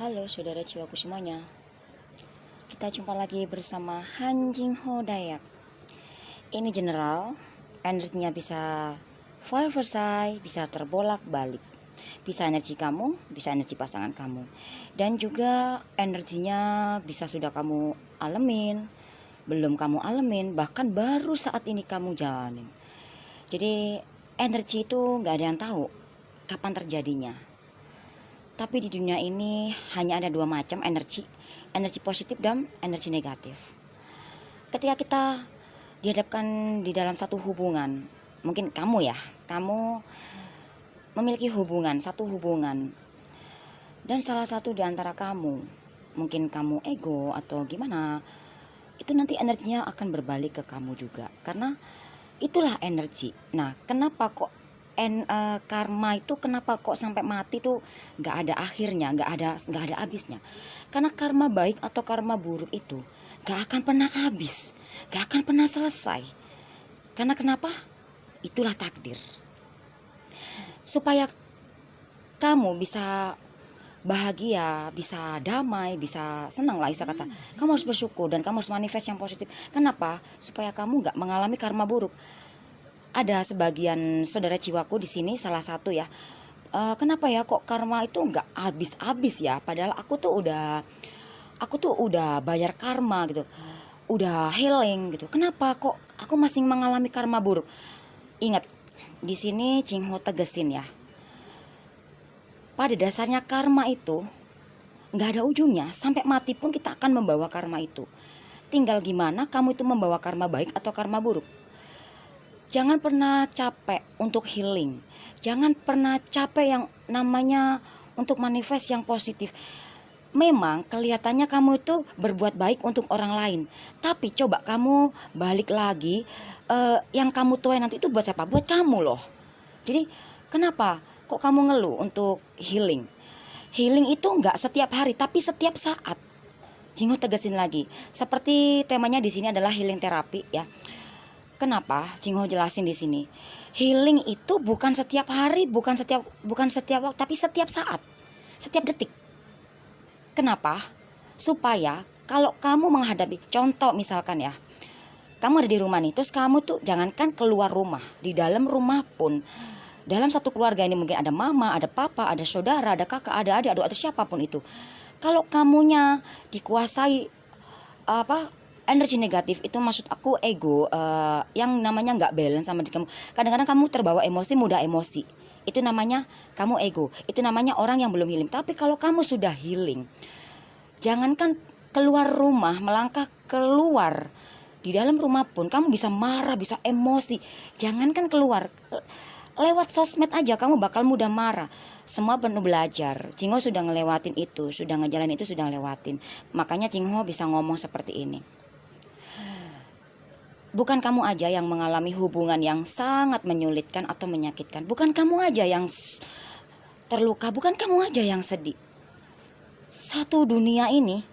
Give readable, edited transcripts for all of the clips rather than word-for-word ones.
Halo saudara jiwaku semuanya. Kita jumpa lagi bersama Han Jing Ho Dayak. Ini general, energinya bisa full selesai, bisa terbolak-balik. Bisa energi kamu, bisa energi pasangan kamu. Dan juga energinya bisa sudah kamu alamin, belum kamu alamin, bahkan baru saat ini kamu jalanin. Jadi energi itu gak ada yang tahu kapan terjadinya. Tapi di dunia ini hanya ada dua macam energi, energi positif dan energi negatif. Ketika kita dihadapkan di dalam satu hubungan, mungkin kamu memiliki satu hubungan, dan salah satu di antara kamu, mungkin kamu ego atau gimana, itu nanti energinya akan berbalik ke kamu juga, karena itulah energi. Nah, kenapa kok karma itu kenapa kok sampai mati tuh nggak ada akhirnya, nggak ada habisnya? Karena karma baik atau karma buruk itu nggak akan pernah habis, nggak akan pernah selesai. Karena kenapa? Itulah takdir. Supaya kamu bisa bahagia, bisa damai, bisa senang lah istilah kata. Kamu harus bersyukur dan kamu harus manifest yang positif. Kenapa? Supaya kamu nggak mengalami karma buruk. Ada sebagian saudara jiwaku di sini, salah satu ya, kenapa ya kok karma itu nggak habis-habis ya, padahal aku tuh udah bayar karma gitu, udah healing gitu, kenapa kok aku masih mengalami karma buruk? Ingat, di sini Jing Ho tegesin ya, pada dasarnya karma itu nggak ada ujungnya, sampai mati pun kita akan membawa karma itu. Tinggal gimana kamu itu membawa karma baik atau karma buruk. Jangan pernah capek untuk healing. Jangan pernah capek yang namanya untuk manifest yang positif. Memang kelihatannya kamu itu berbuat baik untuk orang lain. Tapi coba kamu balik lagi, yang kamu tuai nanti itu buat siapa? Buat kamu loh. Jadi kenapa kok kamu ngeluh untuk healing? Healing itu nggak setiap hari, tapi setiap saat. Jing Ho tegasin lagi. Seperti temanya di sini adalah healing terapi ya. Kenapa Jing Ho jelasin di sini? Healing itu bukan setiap hari, bukan setiap waktu, tapi setiap saat, setiap detik. Kenapa? Supaya kalau kamu menghadapi, contoh misalkan ya, kamu ada di rumah nih, terus kamu tuh jangankan keluar rumah, di dalam rumah pun, dalam satu keluarga ini mungkin ada mama, ada papa, ada saudara, ada kakak, ada adik, atau siapapun itu. Kalau kamunya dikuasai energi negatif, itu maksud aku ego, yang namanya nggak balance sama diri kamu. Kadang-kadang kamu terbawa emosi, mudah emosi. Itu namanya kamu ego. Itu namanya orang yang belum healing. Tapi kalau kamu sudah healing, jangankan keluar rumah, melangkah keluar, di dalam rumah pun kamu bisa marah, bisa emosi. Jangankan keluar, lewat sosmed aja kamu bakal mudah marah. Semua penuh belajar. Jing Ho sudah ngelewatin itu, sudah ngejalanin itu, sudah ngelewatin. Makanya Jing Ho bisa ngomong seperti ini. Bukan kamu aja yang mengalami hubungan yang sangat menyulitkan atau menyakitkan. Bukan kamu aja yang terluka, bukan kamu aja yang sedih. Satu dunia ini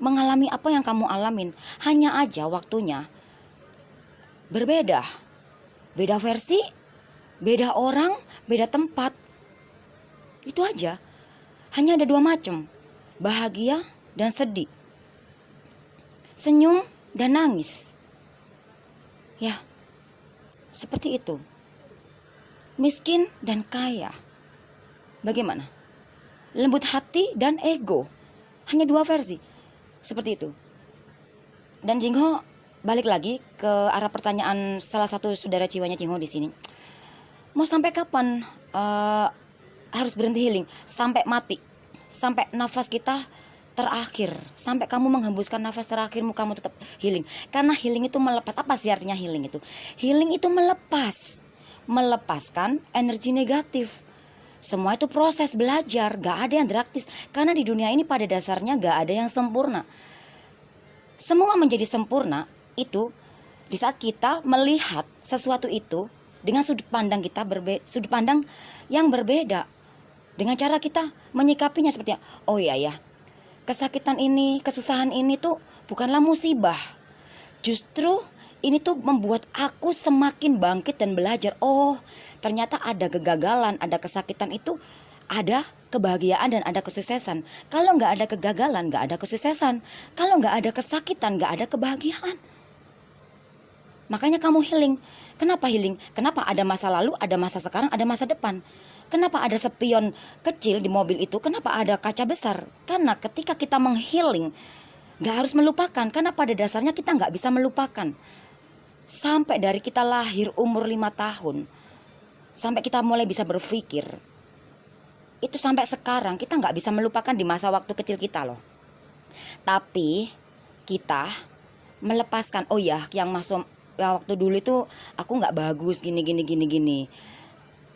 mengalami apa yang kamu alamin. Hanya aja waktunya berbeda. Beda versi, beda orang, beda tempat. Itu aja. Hanya ada dua macam. Bahagia dan sedih. Senyum dan nangis. Ya, seperti itu. Miskin dan kaya. Bagaimana? Lembut hati dan ego. Hanya dua versi. Seperti itu. Dan Jing Ho balik lagi ke arah pertanyaan salah satu saudara jiwanya Jing Ho di sini. Mau sampai kapan harus berhenti healing? Sampai mati. Sampai nafas kita terakhir, sampai kamu menghembuskan nafas terakhirmu, kamu tetap healing. Karena healing itu melepas. Apa sih artinya healing itu? Healing itu melepaskan energi negatif. Semua itu proses belajar, gak ada yang gratis. Karena di dunia ini pada dasarnya gak ada yang sempurna. Semua menjadi sempurna itu di saat kita melihat sesuatu itu dengan sudut pandang kita sudut pandang yang berbeda, dengan cara kita menyikapinya seperti oh iya ya, kesakitan ini, kesusahan ini tuh bukanlah musibah. Justru ini tuh membuat aku semakin bangkit dan belajar. Oh, ternyata ada kegagalan, ada kesakitan itu ada kebahagiaan dan ada kesuksesan. Kalau nggak ada kegagalan, nggak ada kesuksesan. Kalau nggak ada kesakitan, nggak ada kebahagiaan. Makanya kamu healing. Kenapa healing? Kenapa ada masa lalu, ada masa sekarang, ada masa depan? Kenapa ada spion kecil di mobil itu? Kenapa ada kaca besar? Karena ketika kita menghealing, nggak harus melupakan. Karena pada dasarnya kita nggak bisa melupakan. Sampai dari kita lahir umur 5 tahun, sampai kita mulai bisa berpikir, itu sampai sekarang kita nggak bisa melupakan di masa waktu kecil kita loh. Tapi kita melepaskan, oh ya yang masuk ya, waktu dulu itu aku nggak bagus gini.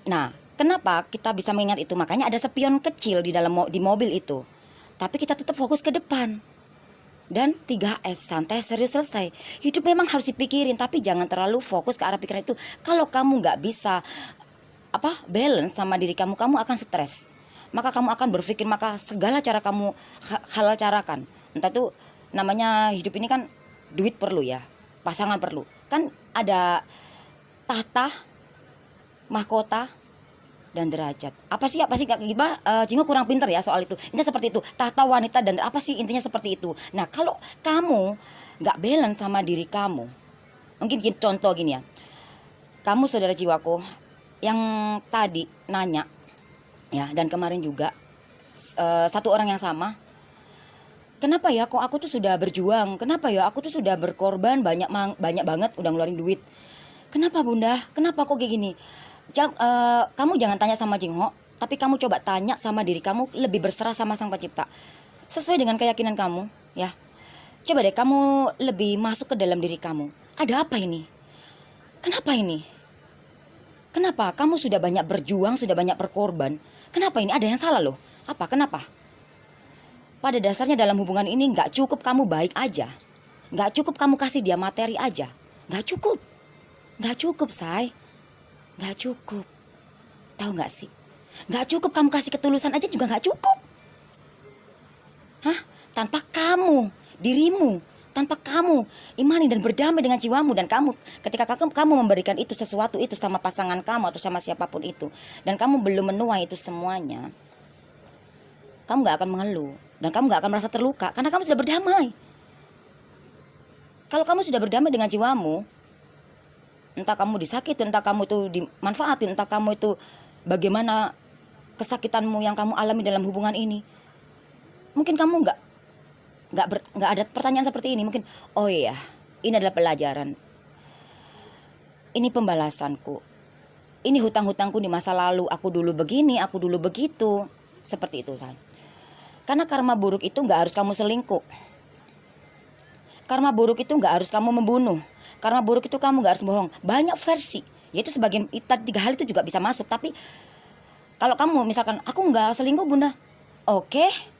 Nah, kenapa kita bisa mengingat itu? Makanya ada spion kecil di dalam di mobil itu. Tapi kita tetap fokus ke depan. Dan 3S, santai, serius, selesai. Hidup memang harus dipikirin, tapi jangan terlalu fokus ke arah pikiran itu. Kalau kamu nggak bisa balance sama diri kamu, kamu akan stres. Maka kamu akan berpikir, maka segala cara kamu halal carakan. Entah itu namanya hidup ini kan duit perlu ya, pasangan perlu. Kan ada tahta, mahkota, dan derajat. Apa sih gimana? Jingo kurang pinter ya soal itu. Intinya seperti itu. Tahta, wanita, dan apa sih intinya seperti itu. Nah kalau kamu nggak balance sama diri kamu, mungkin contoh gini ya. Kamu saudara jiwaku yang tadi nanya ya, dan kemarin juga satu orang yang sama. Kenapa ya kok aku tuh sudah berjuang? Kenapa ya aku tuh sudah berkorban banyak banget udah ngeluarin duit? Kenapa bunda? Kenapa kok kayak gini? Kamu jangan tanya sama Jingho, tapi kamu coba tanya sama diri kamu, lebih berserah sama Sang Pencipta. Sesuai dengan keyakinan kamu ya. Coba deh kamu lebih masuk ke dalam diri kamu. Ada apa ini? Kenapa ini? Kenapa? Kamu sudah banyak berjuang, sudah banyak berkorban. Kenapa ini? Ada yang salah loh. Apa? Kenapa? Pada dasarnya dalam hubungan ini gak cukup kamu baik aja. Gak cukup kamu kasih dia materi aja. Gak cukup. Gak cukup, say. Gak cukup. Tahu gak sih? Gak cukup kamu kasih ketulusan aja juga gak cukup. Hah? Tanpa kamu, dirimu, tanpa kamu imani dan berdamai dengan jiwamu, dan kamu ketika kamu memberikan itu sesuatu itu sama pasangan kamu atau sama siapapun itu, dan kamu belum menuai itu semuanya, kamu gak akan mengeluh dan kamu gak akan merasa terluka karena kamu sudah berdamai. Kalau kamu sudah berdamai dengan jiwamu, entah kamu disakiti, entah kamu itu dimanfaatin, entah kamu itu bagaimana kesakitanmu yang kamu alami dalam hubungan ini, mungkin kamu nggak ada pertanyaan seperti ini. Mungkin, oh iya, ini adalah pelajaran, ini pembalasanku, ini hutang-hutangku di masa lalu, aku dulu begini, aku dulu begitu, seperti itu say. Karena karma buruk itu nggak harus kamu selingkuh, karma buruk itu nggak harus kamu membunuh, karma buruk itu kamu nggak harus bohong. Banyak versi, yaitu sebagian 3 hal itu juga bisa masuk. Tapi kalau kamu misalkan aku nggak selingkuh bunda, oke.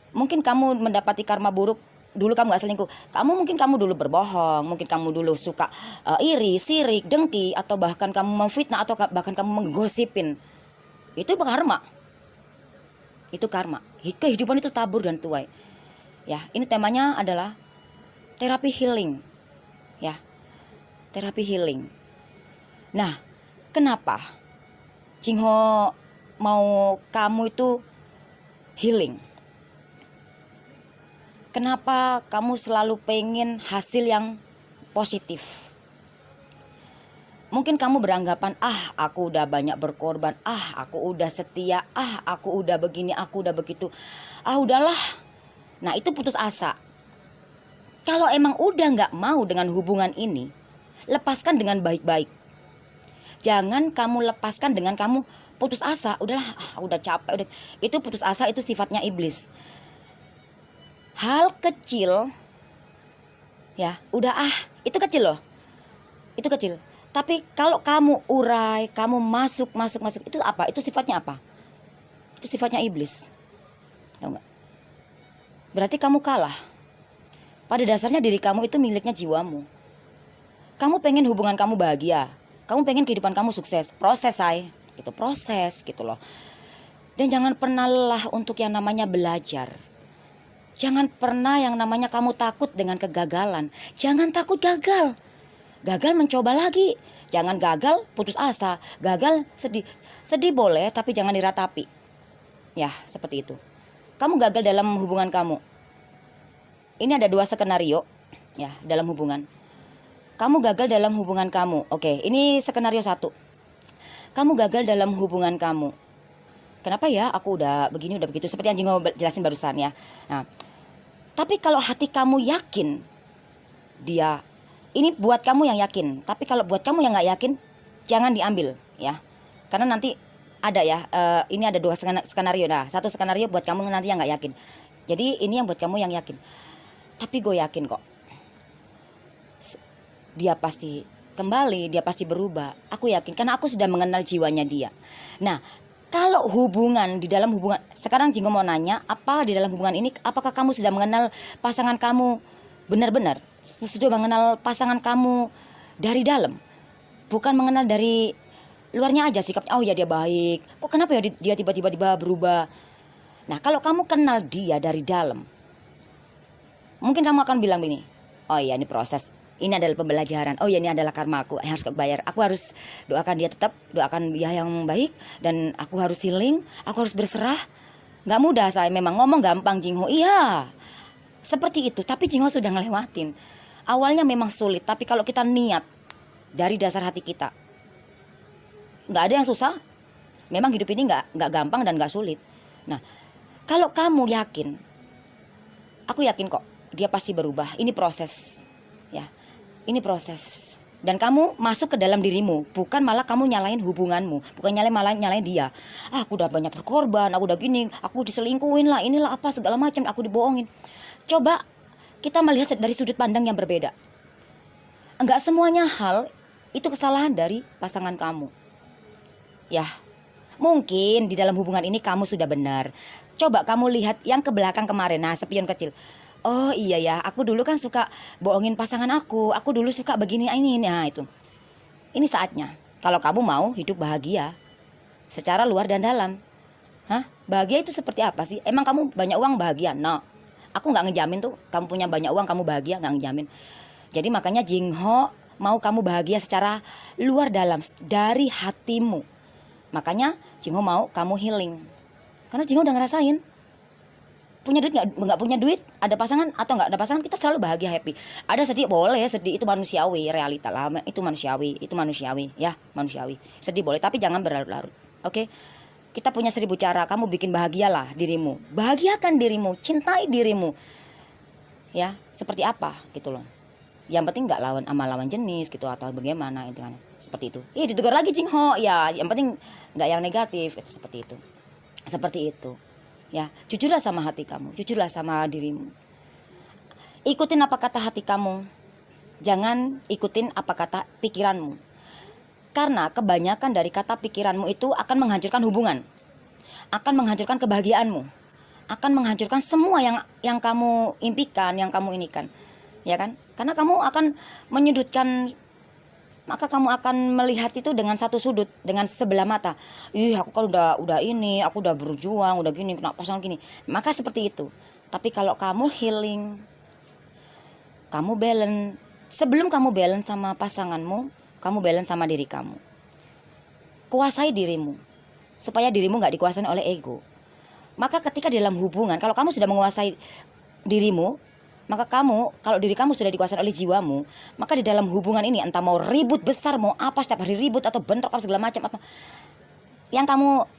Mungkin kamu mendapati karma buruk, dulu kamu gak selingkuh, mungkin kamu dulu berbohong, mungkin kamu dulu suka iri, sirik, dengki, atau bahkan kamu memfitnah, atau bahkan kamu menggosipin. Itu karma. Itu karma. Kehidupan itu tabur dan tuai. Ya, ini temanya adalah terapi healing. Ya, terapi healing. Nah, kenapa Jingho mau kamu itu healing? Kenapa kamu selalu pengen hasil yang positif? Mungkin kamu beranggapan, aku udah banyak berkorban, aku udah setia, aku udah begini, aku udah begitu, udahlah. Nah itu putus asa. Kalau emang udah gak mau dengan hubungan ini, lepaskan dengan baik-baik. Jangan kamu lepaskan dengan kamu putus asa, udahlah, udah capek. Itu putus asa, itu sifatnya iblis. Hal kecil ya udah itu kecil loh, itu kecil. Tapi kalau kamu urai, kamu masuk itu apa? Itu sifatnya apa? Itu sifatnya iblis, tahu nggak? Berarti kamu kalah. Pada dasarnya diri kamu itu miliknya jiwamu. Kamu pengen hubungan kamu bahagia, kamu pengen kehidupan kamu sukses, proses say, itu proses gitu loh. Dan jangan pernah lelah untuk yang namanya belajar. Jangan pernah yang namanya kamu takut dengan kegagalan. Jangan takut gagal. Gagal mencoba lagi. Jangan gagal putus asa. Gagal sedih. Sedih boleh tapi jangan diratapi. Ya, seperti itu. Kamu gagal dalam hubungan kamu. Ini ada 2 skenario ya dalam hubungan. Kamu gagal dalam hubungan kamu. Oke, ini skenario 1. Kamu gagal dalam hubungan kamu. Kenapa ya aku udah begini, udah begitu, seperti yang Jingo jelasin barusan ya. Nah, tapi kalau hati kamu yakin, dia, ini buat kamu yang yakin. Tapi kalau buat kamu yang gak yakin, jangan diambil ya. Karena nanti ada ya, ini ada 2 skenario. Nah, 1 skenario buat kamu nanti yang gak yakin. Jadi ini yang buat kamu yang yakin. Tapi gue yakin kok, dia pasti kembali, dia pasti berubah. Aku yakin, karena aku sudah mengenal jiwanya dia. Nah, kalau hubungan, di dalam hubungan, sekarang Jingo mau nanya, apa di dalam hubungan ini, apakah kamu sudah mengenal pasangan kamu benar-benar? Sudah mengenal pasangan kamu dari dalam? Bukan mengenal dari luarnya aja sikapnya, oh ya dia baik, kok kenapa ya dia tiba-tiba berubah. Nah, kalau kamu kenal dia dari dalam, mungkin kamu akan bilang begini, oh iya ini proses, ini adalah pembelajaran, oh iya ini adalah karma aku yang harus aku bayar. Aku harus doakan dia tetap, doakan dia yang baik, dan aku harus healing, aku harus berserah. Gak mudah, saya memang ngomong gampang Jingho, iya seperti itu, tapi Jingho sudah ngelewatin. Awalnya memang sulit, tapi kalau kita niat dari dasar hati kita, gak ada yang susah. Memang hidup ini gak gampang dan gak sulit. Nah, kalau kamu yakin, aku yakin kok dia pasti berubah. Ini proses ya, ini proses. Dan kamu masuk ke dalam dirimu, bukan malah kamu nyalain hubunganmu, bukan malah nyalain dia. Aku udah banyak berkorban, aku udah gini, aku diselingkuhin lah, inilah apa segala macam, aku dibohongin. Coba kita melihat dari sudut pandang yang berbeda. Enggak semuanya hal itu kesalahan dari pasangan kamu. Ya, mungkin di dalam hubungan ini kamu sudah benar. Coba kamu lihat yang ke belakang kemarin, nah spion kecil. Oh iya ya, aku dulu kan suka bohongin pasangan aku dulu suka begini ini. Nah itu, ini saatnya. Kalau kamu mau hidup bahagia secara luar dan dalam. Hah? Bahagia itu seperti apa sih? Emang kamu banyak uang bahagia? No, aku gak ngejamin tuh kamu punya banyak uang kamu bahagia, gak ngejamin. Jadi makanya Jingho mau kamu bahagia secara luar dalam, dari hatimu. Makanya Jingho mau kamu healing. Karena Jingho udah ngerasain, punya duit nggak punya duit, ada pasangan atau nggak ada pasangan, kita selalu bahagia, happy. Ada sedih boleh, sedih itu manusiawi, realita lah, itu manusiawi ya, manusiawi. Sedih boleh, tapi jangan berlarut-larut. Oke? Kita punya 1000 cara. Kamu bikin bahagialah dirimu, bahagiakan dirimu, cintai dirimu. Ya, seperti apa gitu loh. Yang penting nggak lawan jenis gitu atau bagaimana itu kan. Seperti itu. Ditegur lagi Jingho. Ya, yang penting nggak yang negatif, itu seperti itu. Seperti itu. Ya, jujurlah sama hati kamu, jujurlah sama dirimu. Ikutin apa kata hati kamu. Jangan ikutin apa kata pikiranmu. Karena kebanyakan dari kata pikiranmu itu akan menghancurkan hubungan. Akan menghancurkan kebahagiaanmu. Akan menghancurkan semua yang kamu impikan, yang kamu inikan. Ya kan? Karena kamu akan menyudutkan, maka kamu akan melihat itu dengan satu sudut, dengan sebelah mata. Aku kan udah ini, aku udah berjuang, udah gini, kena pasangan gini. Maka seperti itu. Tapi kalau kamu healing, kamu balance. Sebelum kamu balance sama pasanganmu, kamu balance sama diri kamu. Kuasai dirimu, supaya dirimu gak dikuasai oleh ego. Maka ketika dalam hubungan, kalau kamu sudah menguasai dirimu, maka kamu, kalau diri kamu sudah dikuasai oleh jiwamu, maka di dalam hubungan ini, entah mau ribut besar, mau apa, setiap hari ribut atau bentrok apa segala macam apa, yang kamu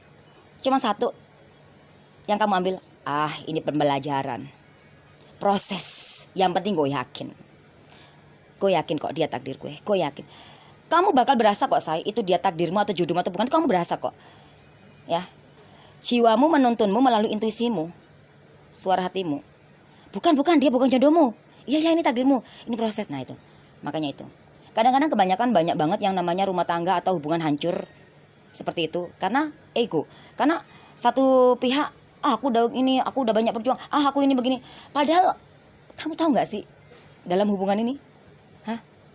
cuma satu, yang kamu ambil, ini pembelajaran, proses. Yang penting gue yakin kok dia takdir gue yakin. Kamu bakal berasa kok, say, itu dia takdirmu atau jodohmu atau bukan, kamu berasa kok. Ya, jiwamu menuntunmu melalui intuisimu, suara hatimu. Bukan, dia bukan jodohmu. Iya, ini takdirmu. Ini proses. Nah itu. Makanya itu. Kadang-kadang kebanyakan banyak banget yang namanya rumah tangga atau hubungan hancur. Seperti itu. Karena ego. Karena satu pihak, aku udah banyak berjuang. Aku ini begini. Padahal, kamu tahu gak sih, dalam hubungan ini?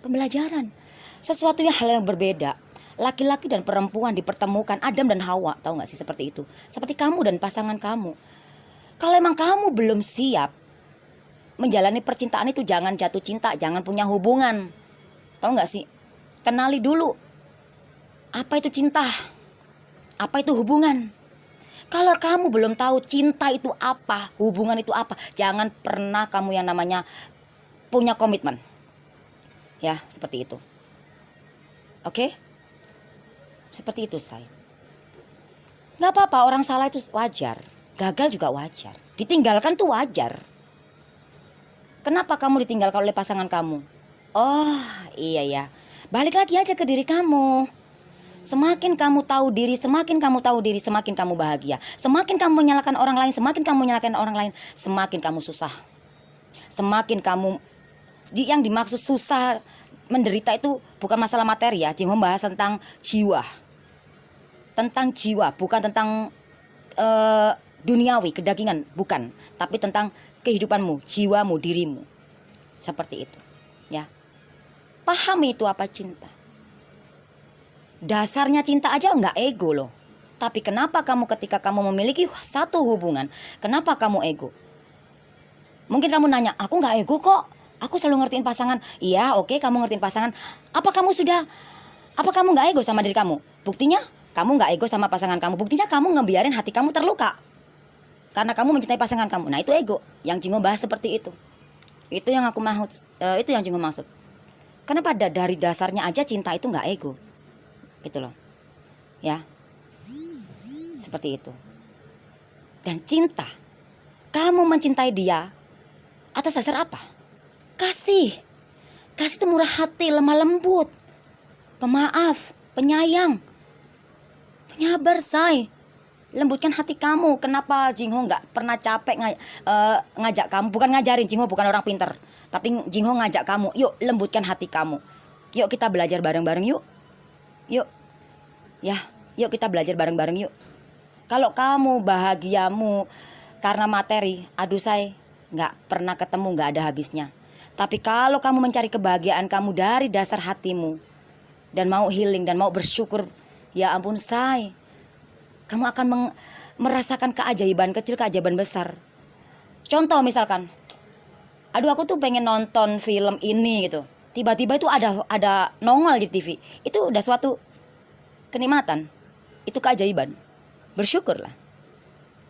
Pembelajaran. Sesuatu hal yang berbeda. Laki-laki dan perempuan dipertemukan, Adam dan Hawa. Tahu gak sih seperti itu? Seperti kamu dan pasangan kamu. Kalau emang kamu belum siap menjalani percintaan itu, jangan jatuh cinta, jangan punya hubungan. Tahu gak sih? Kenali dulu apa itu cinta, apa itu hubungan. Kalau kamu belum tahu cinta itu apa, hubungan itu apa, jangan pernah kamu yang namanya punya komitmen. Ya, seperti itu. Oke? Seperti itu, say. Gak apa-apa, orang salah itu wajar. Gagal juga wajar. Ditinggalkan tuh wajar. Kenapa kamu ditinggalkan oleh pasangan kamu? Oh, iya ya. Balik lagi aja ke diri kamu. Semakin kamu tahu diri, semakin kamu tahu diri, semakin kamu bahagia. Semakin kamu menyalahkan orang lain, semakin kamu menyalahkan orang lain, semakin kamu susah. Semakin kamu, yang dimaksud susah, menderita itu bukan masalah materi ya. Jing Ho bahas tentang jiwa. Tentang jiwa, bukan tentang duniawi, kedagingan, bukan. Tapi tentang kehidupanmu, jiwamu, dirimu. Seperti itu, ya. Pahami itu apa cinta. Dasarnya cinta aja nggak ego loh. Tapi kenapa kamu ketika kamu memiliki satu hubungan, kenapa kamu ego? Mungkin kamu nanya, aku nggak ego kok. Aku selalu ngertiin pasangan. Iya, oke, kamu ngertiin pasangan. Apa kamu nggak ego sama diri kamu? Buktinya kamu nggak ego sama pasangan kamu. Buktinya kamu ngebiarin hati kamu terluka karena kamu mencintai pasangan kamu. Nah, itu ego. Yang Jingo bahas seperti itu. Itu yang aku maksud. Itu yang Jingo maksud. Karena pada dari dasarnya aja cinta itu nggak ego. Gitu loh. Ya. Seperti itu. Dan cinta, kamu mencintai dia atas dasar apa? Kasih. Kasih itu murah hati, lemah lembut, pemaaf, penyayang, penyabar, say. Lembutkan hati kamu. Kenapa Jingho nggak pernah capek ngajak kamu? Bukan ngajarin, Jingho bukan orang pinter, tapi Jingho ngajak kamu. Yuk, lembutkan hati kamu. Yuk kita belajar bareng-bareng yuk. Yuk. Ya, yuk kita belajar bareng-bareng yuk. Kalau kamu bahagiamu karena materi, aduh say, nggak pernah ketemu, nggak ada habisnya. Tapi kalau kamu mencari kebahagiaan kamu dari dasar hatimu dan mau healing dan mau bersyukur, ya ampun say, kamu akan merasakan keajaiban kecil, keajaiban besar. Contoh misalkan, aduh aku tuh pengen nonton film ini gitu. Tiba-tiba itu ada nongol di TV. Itu udah suatu kenikmatan. Itu keajaiban. Bersyukurlah.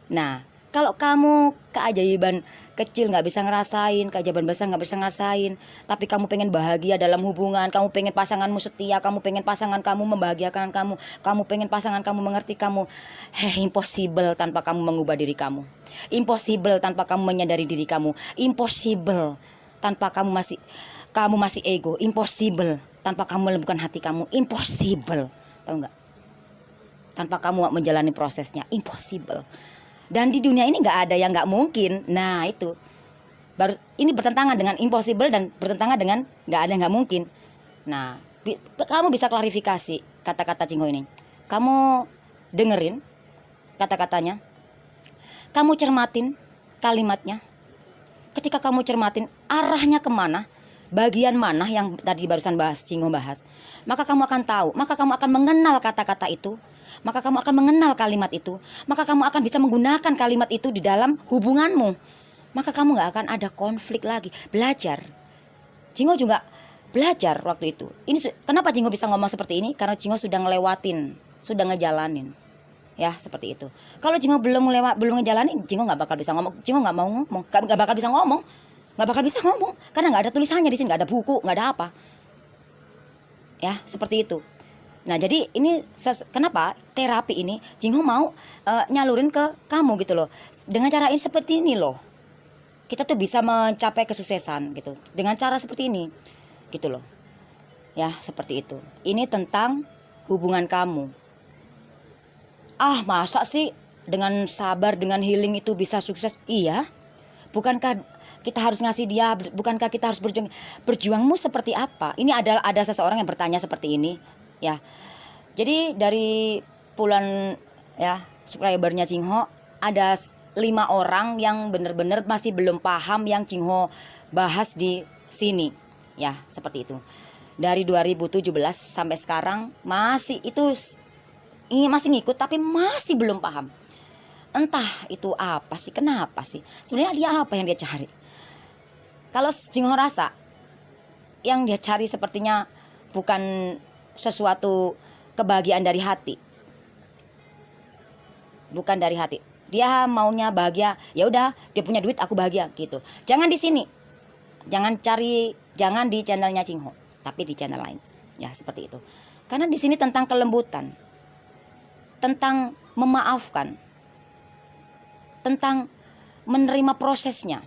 Nah, kalau kamu keajaiban kecil nggak bisa ngerasain, keajaiban besar nggak bisa ngerasain, tapi kamu pengen bahagia dalam hubungan, kamu pengen pasanganmu setia, kamu pengen pasangan kamu membahagiakan kamu pengen pasangan kamu mengerti kamu, impossible tanpa kamu mengubah diri kamu, impossible tanpa kamu menyadari diri kamu, impossible tanpa kamu masih ego, impossible tanpa kamu melembutkan hati kamu, impossible, tahu nggak? Tanpa kamu menjalani prosesnya, impossible. Dan di dunia ini nggak ada yang nggak mungkin. Nah itu baru ini bertentangan dengan impossible dan bertentangan dengan nggak ada yang nggak mungkin. Nah kamu bisa klarifikasi kata-kata Jingho ini. Kamu dengerin kata-katanya. Kamu cermatin kalimatnya. Ketika kamu cermatin arahnya kemana, bagian mana yang tadi barusan Jingho bahas, maka kamu akan tahu, maka kamu akan mengenal kata-kata itu. Maka kamu akan mengenal kalimat itu. Maka kamu akan bisa menggunakan kalimat itu di dalam hubunganmu. Maka kamu gak akan ada konflik lagi. Belajar. Jingho juga belajar waktu itu. Ini kenapa Jingho bisa ngomong seperti ini? Karena Jingho sudah ngelewatin, sudah ngejalanin. Ya seperti itu. Kalau Jingho belum ngejalanin, Jingho gak bakal bisa ngomong. Jingho gak mau ngomong, gak bakal bisa ngomong. Gak bakal bisa ngomong. Karena gak ada tulisannya di sini, gak ada buku, gak ada apa. Ya seperti itu. Nah jadi ini kenapa terapi ini Jingho mau nyalurin ke kamu gitu loh. Dengan cara ini seperti ini loh. Kita tuh bisa mencapai kesuksesan gitu. Dengan cara seperti ini gitu loh. Ya seperti itu. Ini tentang hubungan kamu. Ah masa sih dengan sabar, dengan healing itu bisa sukses? Iya. Bukankah kita harus ngasih dia, bukankah kita harus berjuang? Berjuangmu seperti apa? Ini ada seseorang yang bertanya seperti ini. Ya, jadi dari puluhan ya subscribernya Jingho ada 5 orang yang benar-benar masih belum paham yang Jingho bahas di sini. Ya, seperti itu. Dari 2017 sampai sekarang masih masih ngikut tapi masih belum paham. Entah itu apa sih, kenapa sih? Sebenarnya dia apa yang dia cari? Kalau Jingho rasa yang dia cari sepertinya bukan sesuatu kebahagiaan dari hati. bukan dari hati. Dia maunya bahagia, ya udah, dia punya duit, aku bahagia gitu. Jangan di sini. Jangan di channelnya Cingho, tapi di channel lain. Ya, seperti itu. Karena di sini tentang kelembutan, tentang memaafkan, tentang menerima prosesnya.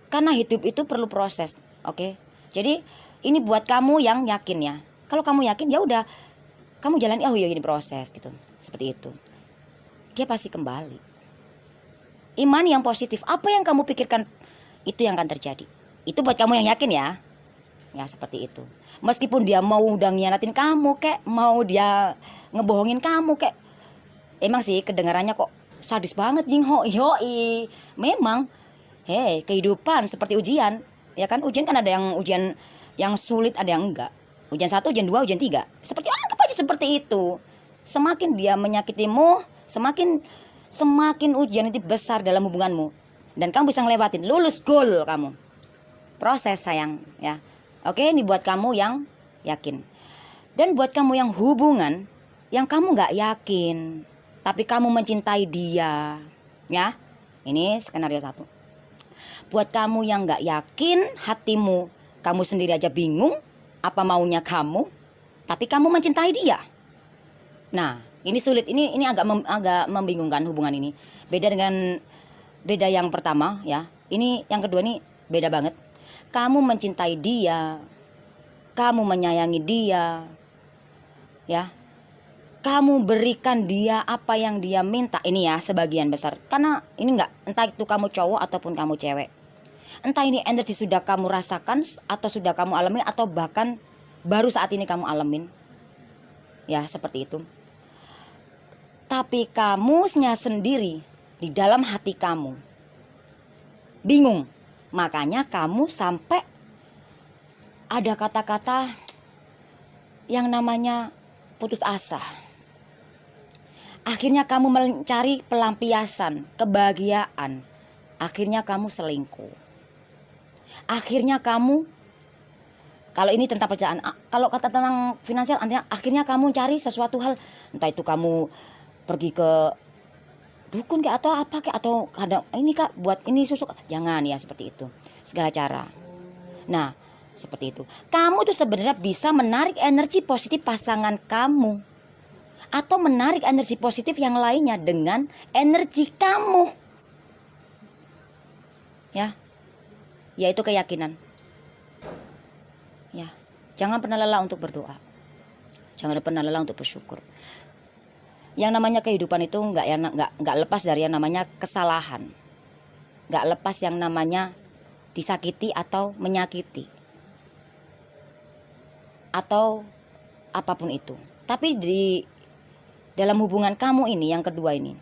Karena hidup itu perlu proses, oke? Jadi ini buat kamu yang yakin ya. Kalau kamu yakin, ya udah, kamu jalani, oh iya ini proses gitu. Seperti itu. Dia pasti kembali. Iman yang positif, apa yang kamu pikirkan itu yang akan terjadi. Itu buat kamu yang yakin ya. Ya seperti itu. Meskipun dia mau udah ngianatin kamu kek, mau dia ngebohongin kamu kek. Emang sih kedengarannya kok sadis banget Jingho. Yoi. Memang kehidupan seperti ujian. Ya kan, ujian kan ada yang ujian yang sulit, ada yang enggak. Ujian 1, ujian 2, ujian 3. Seperti anggap aja seperti itu. Semakin dia menyakitimu, semakin ujian itu besar dalam hubunganmu. Dan kamu bisa ngelewatin, lulus goal kamu. Proses sayang ya. Oke, ini buat kamu yang yakin. Dan buat kamu yang hubungan yang kamu nggak yakin, tapi kamu mencintai dia, ya. Ini skenario 1. Buat kamu yang nggak yakin, hatimu, kamu sendiri aja bingung apa maunya kamu, tapi kamu mencintai dia. Nah, ini sulit. Ini agak membingungkan hubungan ini. Beda yang pertama ya. Ini yang kedua nih beda banget. Kamu mencintai dia, kamu menyayangi dia, ya. Kamu berikan dia apa yang dia minta. Ini ya sebagian besar. Karena ini enggak, entah itu kamu cowok ataupun kamu cewek. Entah ini energi sudah kamu rasakan atau sudah kamu alami atau bahkan baru saat ini kamu alamin. Ya, seperti itu. Tapi kamunya sendiri di dalam hati kamu bingung. Makanya kamu sampai ada kata-kata yang namanya putus asa. Akhirnya kamu mencari pelampiasan, kebahagiaan. Akhirnya kamu selingkuh. Akhirnya kamu, kalau ini tentang perjalanan, kalau kata tentang finansial, akhirnya kamu cari sesuatu hal. Entah itu kamu pergi ke dukun kayak atau apa kayak, atau kadang ini kak buat ini susu. Jangan ya seperti itu. Segala cara. Nah, seperti itu. Kamu tuh sebenarnya bisa menarik energi positif pasangan kamu, atau menarik energi positif yang lainnya dengan energi kamu. Ya. Yaitu keyakinan. Ya. Jangan pernah lelah untuk berdoa. Jangan pernah lelah untuk bersyukur. Yang namanya kehidupan itu nggak lepas dari yang namanya kesalahan. Nggak lepas yang namanya disakiti atau menyakiti. Atau apapun itu. Tapi di dalam hubungan kamu ini, yang kedua ini,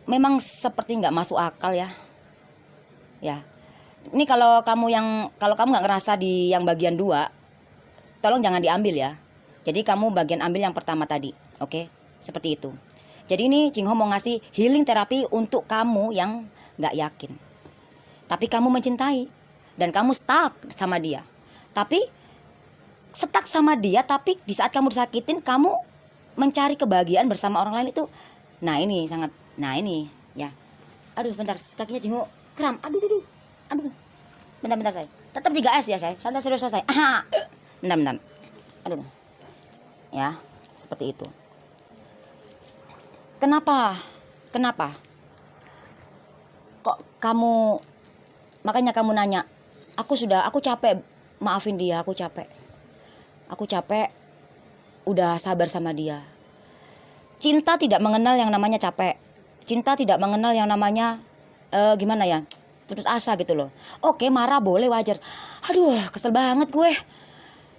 memang seperti nggak masuk akal ya. Ya. Ini kalau kamu nggak ngerasa di yang bagian 2, tolong jangan diambil ya. Jadi kamu bagian ambil yang pertama tadi, oke? Seperti itu. Jadi ini Jingho mau ngasih healing terapi untuk kamu yang nggak yakin. Tapi kamu mencintai dan kamu stuck sama dia. Tapi stuck sama dia, tapi di saat kamu disakitin, kamu mencari kebahagiaan bersama orang lain itu. Nah ini sangat, nah ini ya. Aduh bentar, kakinya Jingho kram. Aduh. Bentar saya. Tetap 3S ya saya. Santai serius saya. Bentar. Aduh. Ya, seperti itu. Kenapa? Kok kamu, makanya kamu nanya, aku capek maafin dia, aku capek. Udah sabar sama dia. Cinta tidak mengenal yang namanya capek. Cinta tidak mengenal yang namanya gimana ya? Putus asa gitu loh. Oke, marah boleh, wajar. Aduh, kesel banget gue.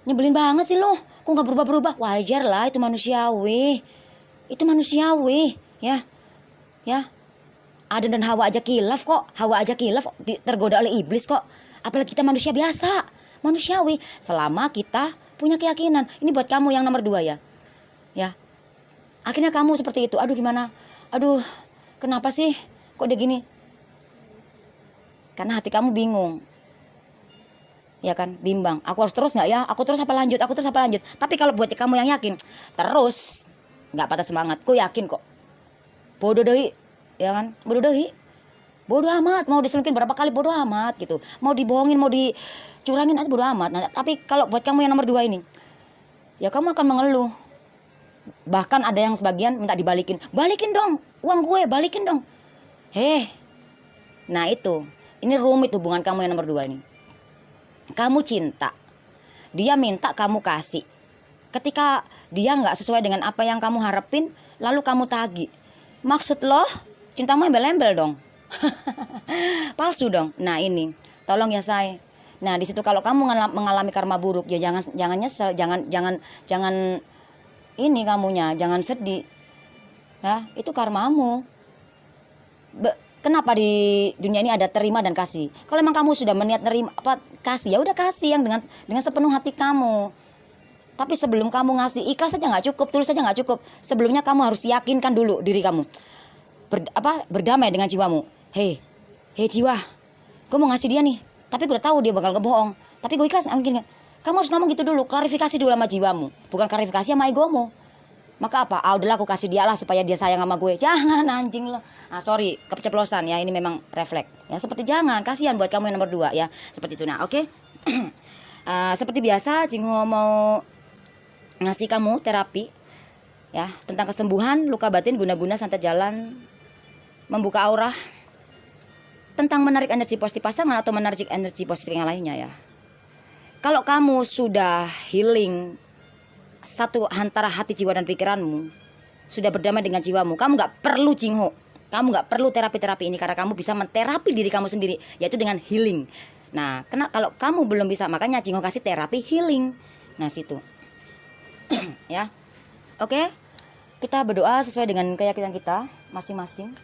Nyebelin banget sih lo. Kok gak berubah-berubah? Wajar lah, itu manusiawi. Ya. Adam dan Hawa aja kilaf kok. Tergoda oleh iblis kok. Apalagi kita manusia biasa. Manusiawi. Selama kita punya keyakinan. Ini buat kamu yang nomor 2 ya. Ya. Akhirnya kamu seperti itu. Aduh gimana? Aduh, kenapa sih? Kok dia gini? Karena hati kamu bingung. Ya kan, bimbang. Aku harus terus nggak ya? Aku terus apa lanjut? Tapi kalau buat kamu yang yakin, terus. nggak patah semangat. Ku yakin kok. Bodoh deui, ya kan? Bodoh deui. Bodoh amat, mau diselingkuhin berapa kali bodoh amat gitu. Mau dibohongin, mau dicurangin aja bodoh amat. Nah, tapi kalau buat kamu yang nomor 2 ini, ya kamu akan mengeluh. Bahkan ada yang sebagian minta dibalikin. Balikin dong, uang gue, balikin dong. Nah itu, ini rumit hubungan kamu yang nomor 2 ini. Kamu cinta, dia minta kamu kasih. Ketika dia nggak sesuai dengan apa yang kamu harapin, lalu kamu tagih. Maksud lo, cintamu embel-embel dong. Palsu dong. Nah ini, tolong ya say. Nah di situ kalau kamu mengalami karma buruk, ya jangan nyesel, jangan ini kamunya, jangan sedih. Ya, itu karmamu. Kenapa di dunia ini ada terima dan kasih? Kalau emang kamu sudah meniat terima apa kasih, ya udah kasih yang dengan sepenuh hati kamu. Tapi sebelum kamu ngasih, ikhlas saja nggak cukup, tulus saja nggak cukup. Sebelumnya kamu harus yakinkan dulu diri kamu. Berdamai dengan jiwamu. Hei jiwa, gue mau ngasih dia nih, tapi gue udah tahu dia bakal kebohong. Tapi gue ikhlas. Kamu harus ngomong gitu dulu, klarifikasi dulu sama jiwamu, bukan klarifikasi sama egomu. Maka apa? Udahlah aku kasih dia lah supaya dia sayang sama gue. Jangan anjing lo. Sorry, keceplosan ya, ini memang refleks. Ya seperti jangan, kasihan buat kamu yang nomor 2 ya. Seperti itu. Nah, oke. Seperti biasa, Jingho mau ngasih kamu terapi ya tentang kesembuhan luka batin guna-guna santet jalan, membuka aura, tentang menarik energi positif pasangan atau menarik energi positif yang lainnya ya. Kalau kamu sudah healing satu antara hati, jiwa dan pikiranmu, sudah berdamai dengan jiwamu, kamu nggak perlu Jingho, kamu nggak perlu terapi-terapi ini karena kamu bisa menterapi diri kamu sendiri, yaitu dengan healing. Nah, kalau kamu belum bisa, makanya Jingho kasih terapi healing. Nah situ, ya, oke, kita berdoa sesuai dengan keyakinan kita masing-masing.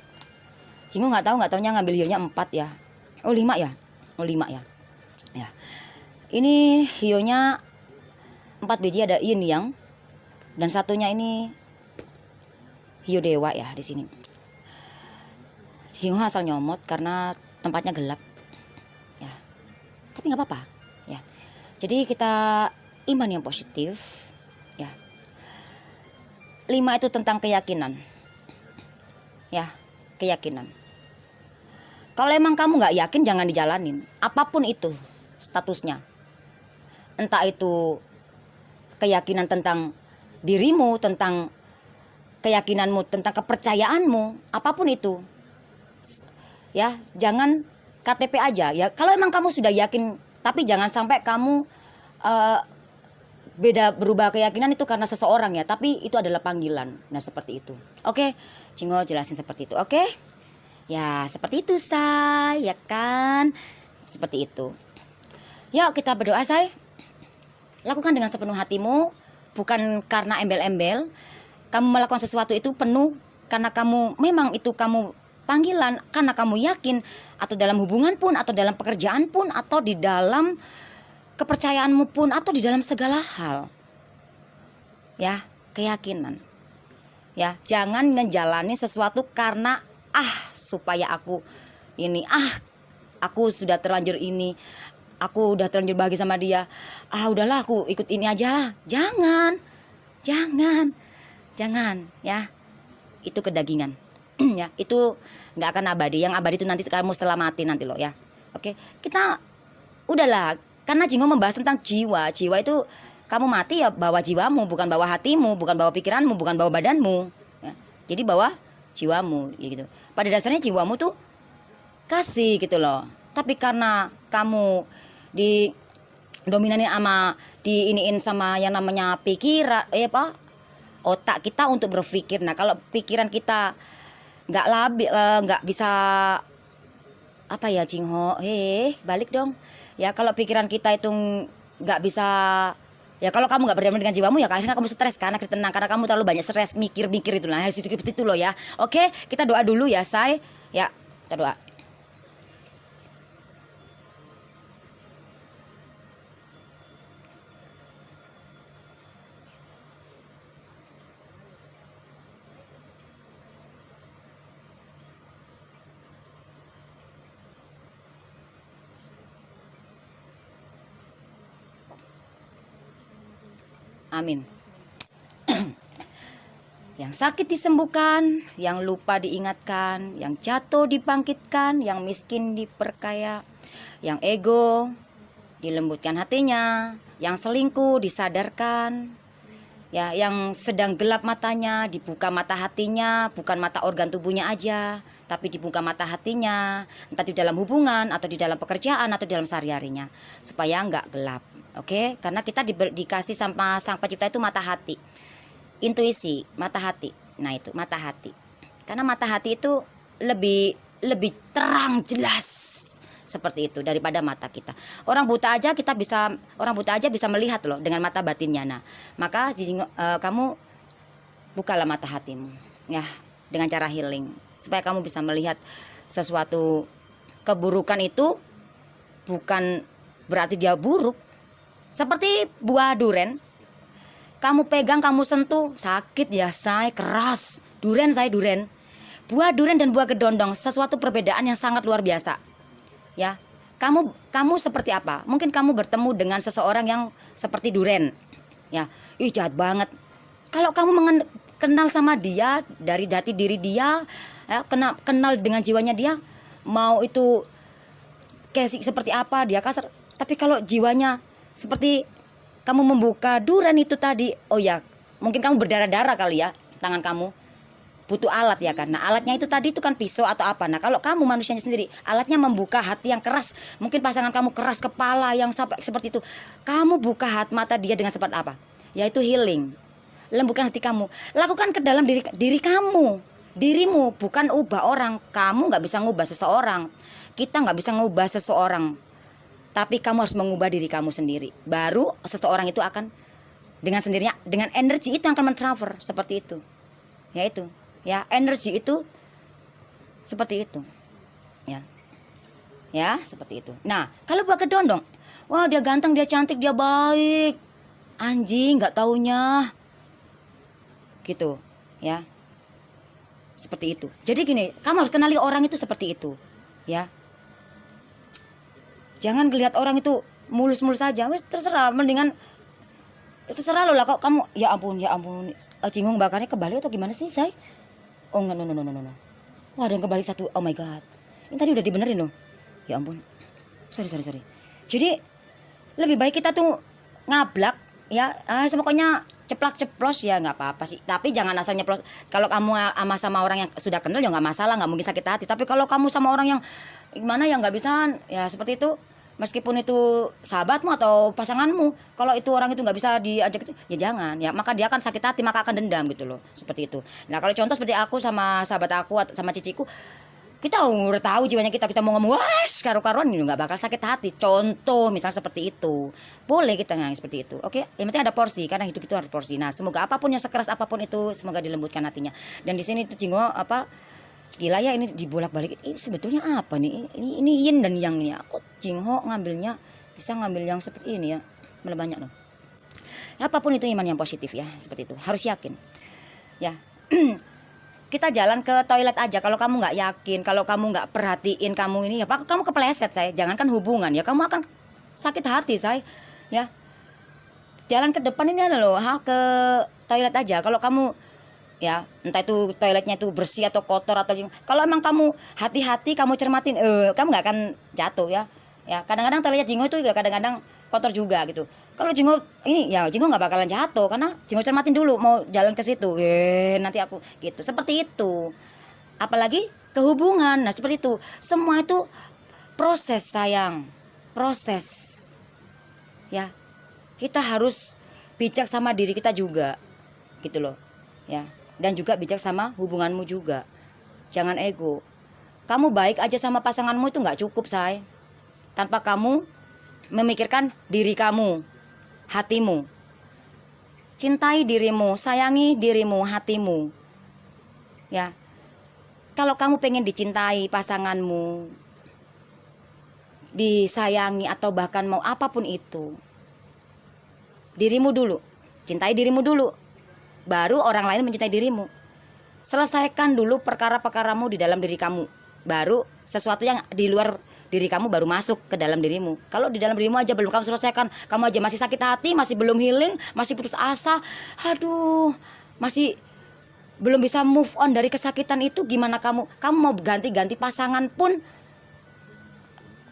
Jingho nggak taunya ngambil hionya 4 ya, 5 ya, 5 ya, ya. Ini hionya 4 biji, ada yin yang, dan satunya ini hiu dewa ya di sini. Jingho asal nyomot karena tempatnya gelap ya, tapi nggak apa-apa ya. Jadi kita iman yang positif ya. 5 itu tentang keyakinan ya, keyakinan. Kalau emang kamu nggak yakin, jangan dijalanin apapun itu statusnya. Entah itu keyakinan tentang dirimu, tentang keyakinanmu, tentang kepercayaanmu, apapun itu ya, jangan KTP aja ya. Kalau emang kamu sudah yakin, tapi jangan sampai kamu berubah keyakinan itu karena seseorang ya, tapi itu adalah panggilan. Nah seperti itu. Oke, Jingho jelasin seperti itu. Oke ya, seperti itu say, ya kan, seperti itu. Yuk kita berdoa say. Lakukan dengan sepenuh hatimu, bukan karena embel-embel. Kamu melakukan sesuatu itu penuh karena kamu memang itu kamu panggilan, karena kamu yakin, atau dalam hubungan pun, atau dalam pekerjaan pun, atau di dalam kepercayaanmu pun, atau di dalam segala hal. Ya, keyakinan. Ya, jangan menjalani sesuatu karena supaya aku ini, aku sudah terlanjur ini, aku udah terlanjur bahagia sama dia, udahlah aku ikut ini aja lah. Jangan ya, itu kedagingan. Ya, itu nggak akan abadi. Yang abadi itu nanti kamu setelah mati nanti loh ya. Oke, kita udahlah, karena Jingho membahas tentang jiwa. Jiwa itu kamu mati ya bawa jiwamu, bukan bawa hatimu, bukan bawa pikiranmu, bukan bawa badanmu ya. Jadi bawa jiwamu ya gitu. Pada dasarnya jiwamu tuh kasih gitu loh. Tapi karena kamu dominanin sama diiniin sama yang namanya pikiran, otak kita untuk berpikir. Nah kalau pikiran kita nggak labil, nggak bisa apa ya Jingho, balik dong ya. Kalau pikiran kita itu nggak bisa ya, kalau kamu nggak berdamai dengan jiwamu ya akhirnya kamu stres karena tenang, karena kamu terlalu banyak stres mikir itu. Nah seperti itu loh ya. Oke, kita doa dulu ya say ya, kita doa. Amin. Yang sakit disembuhkan, yang lupa diingatkan, yang jatuh dibangkitkan, yang miskin diperkaya, yang ego dilembutkan hatinya, yang selingkuh disadarkan, ya, yang sedang gelap matanya dibuka mata hatinya, bukan mata organ tubuhnya aja, tapi dibuka mata hatinya, entah di dalam hubungan atau di dalam pekerjaan atau di dalam sehari-harinya, supaya nggak gelap. Oke, karena kita dikasih sama Sang Pencipta itu mata hati, intuisi, mata hati. Nah itu mata hati, karena mata hati itu lebih lebih terang jelas seperti itu daripada mata kita. Orang buta aja bisa melihat loh dengan mata batinnya. Nah, maka kamu bukalah mata hatimu ya dengan cara healing supaya kamu bisa melihat sesuatu keburukan itu bukan berarti dia buruk. Seperti buah duren, kamu pegang, kamu sentuh, sakit ya say, keras. Duren. Buah duren dan buah kedondong sesuatu perbedaan yang sangat luar biasa. Ya, kamu seperti apa? Mungkin kamu bertemu dengan seseorang yang seperti duren. Ya, jahat banget. Kalau kamu kenal sama dia dari jati diri dia, ya, kenal dengan jiwanya dia, mau itu kayak seperti apa dia kasar. Tapi kalau jiwanya seperti kamu membuka duren itu tadi, oh ya, mungkin kamu berdarah-darah kali ya tangan kamu. Butuh alat ya kan. Nah alatnya itu tadi itu kan pisau atau apa. Nah kalau kamu manusianya sendiri, alatnya membuka hati yang keras. Mungkin pasangan kamu keras kepala yang seperti itu. Kamu buka mata dia dengan seperti apa? Yaitu healing. Lembutkan hati kamu. Lakukan ke dalam diri kamu. Dirimu, bukan ubah orang. Kamu gak bisa ngubah seseorang. Kita gak bisa ngubah seseorang. Tapi kamu harus mengubah diri kamu sendiri. Baru seseorang itu akan dengan sendirinya, dengan energi itu akan mentransfer seperti itu. Yaitu. Ya, energi itu seperti itu. Ya. Ya, seperti itu. Nah, kalau buah kedondong, wah dia ganteng, dia cantik, dia baik. Anjing, nggak taunya. Gitu, ya. Seperti itu. Jadi gini, kamu harus kenali orang itu seperti itu, ya. Jangan lihat orang itu mulus-mulus saja. Wes terserah, mendingan terserah lo lah kok kamu. Ya ampun. Cingung bakarnya kebalik atau gimana sih, say? Oh enggak, no. Wah ada yang kebalik satu. Oh my god. Ini tadi udah dibenerin loh. Ya ampun. Sorry. Jadi lebih baik kita tuh ngablak ya. Pokoknya ceplak-ceplos ya nggak apa-apa sih. Tapi jangan asal nyeplos. Kalau kamu sama orang yang sudah kenal ya nggak masalah, nggak mungkin sakit hati. Tapi kalau kamu sama orang yang gimana ya nggak bisa ya seperti itu. Meskipun itu sahabatmu atau pasanganmu, kalau itu orang itu nggak bisa diajak itu, ya jangan ya, maka dia akan sakit hati, maka akan dendam gitu loh, seperti itu. Nah kalau contoh seperti aku sama sahabat aku sama ciciku, kita udah tahu jiwanya kita mau ngomong was karu-karuan nggak bakal sakit hati. Contoh misalnya seperti itu, boleh kita nggak seperti itu, oke? Yang penting ada porsi, karena hidup itu harus porsi. Nah semoga apapun yang sekeras apapun itu, semoga dilembutkan hatinya. Dan di sini tuh Jinggo gila ya, ini dibolak-balik. Ini sebetulnya apa nih? Ini yin dan yang nih. Aku Jingho ngambilnya bisa ngambil yang seperti ini ya. Malah banyak loh. Ya, apapun itu iman yang positif ya, seperti itu. Harus yakin. Ya. Kita jalan ke toilet aja kalau kamu nggak yakin, kalau kamu nggak perhatiin kamu ini ya, kamu kepleset saya. Jangankan hubungan ya, kamu akan sakit hati saya. Ya. Jalan ke depan ini ada loh, ke toilet aja. Kalau kamu ya entah itu toiletnya itu bersih atau kotor atau kalau emang kamu hati-hati, kamu cermatin, kamu nggak akan jatuh ya. Kadang-kadang toilet Jinggo itu juga kadang-kadang kotor juga gitu. Kalau Jinggo ini ya Jinggo nggak bakalan jatuh karena Jinggo cermatin dulu mau jalan ke situ. Nanti aku gitu. Seperti itu. Apalagi kehubungan. Nah, seperti itu. Semua itu proses sayang. Proses. Ya. Kita harus bijak sama diri kita juga. Gitu loh. Ya. Dan juga bijak sama hubunganmu juga. Jangan ego. Kamu baik aja sama pasanganmu itu nggak cukup, say. Tanpa kamu memikirkan diri kamu, hatimu. Cintai dirimu, sayangi dirimu, hatimu. Ya. Kalau kamu pengen dicintai pasanganmu, disayangi atau bahkan mau apapun itu, dirimu dulu. Cintai dirimu dulu. Baru orang lain mencintai dirimu. Selesaikan dulu perkara-perkaramu di dalam diri kamu. Baru sesuatu yang di luar diri kamu baru masuk ke dalam dirimu. Kalau di dalam dirimu aja belum kamu selesaikan, kamu aja masih sakit hati, masih belum healing, masih putus asa, aduh, masih belum bisa move on dari kesakitan itu, gimana kamu mau ganti-ganti pasangan pun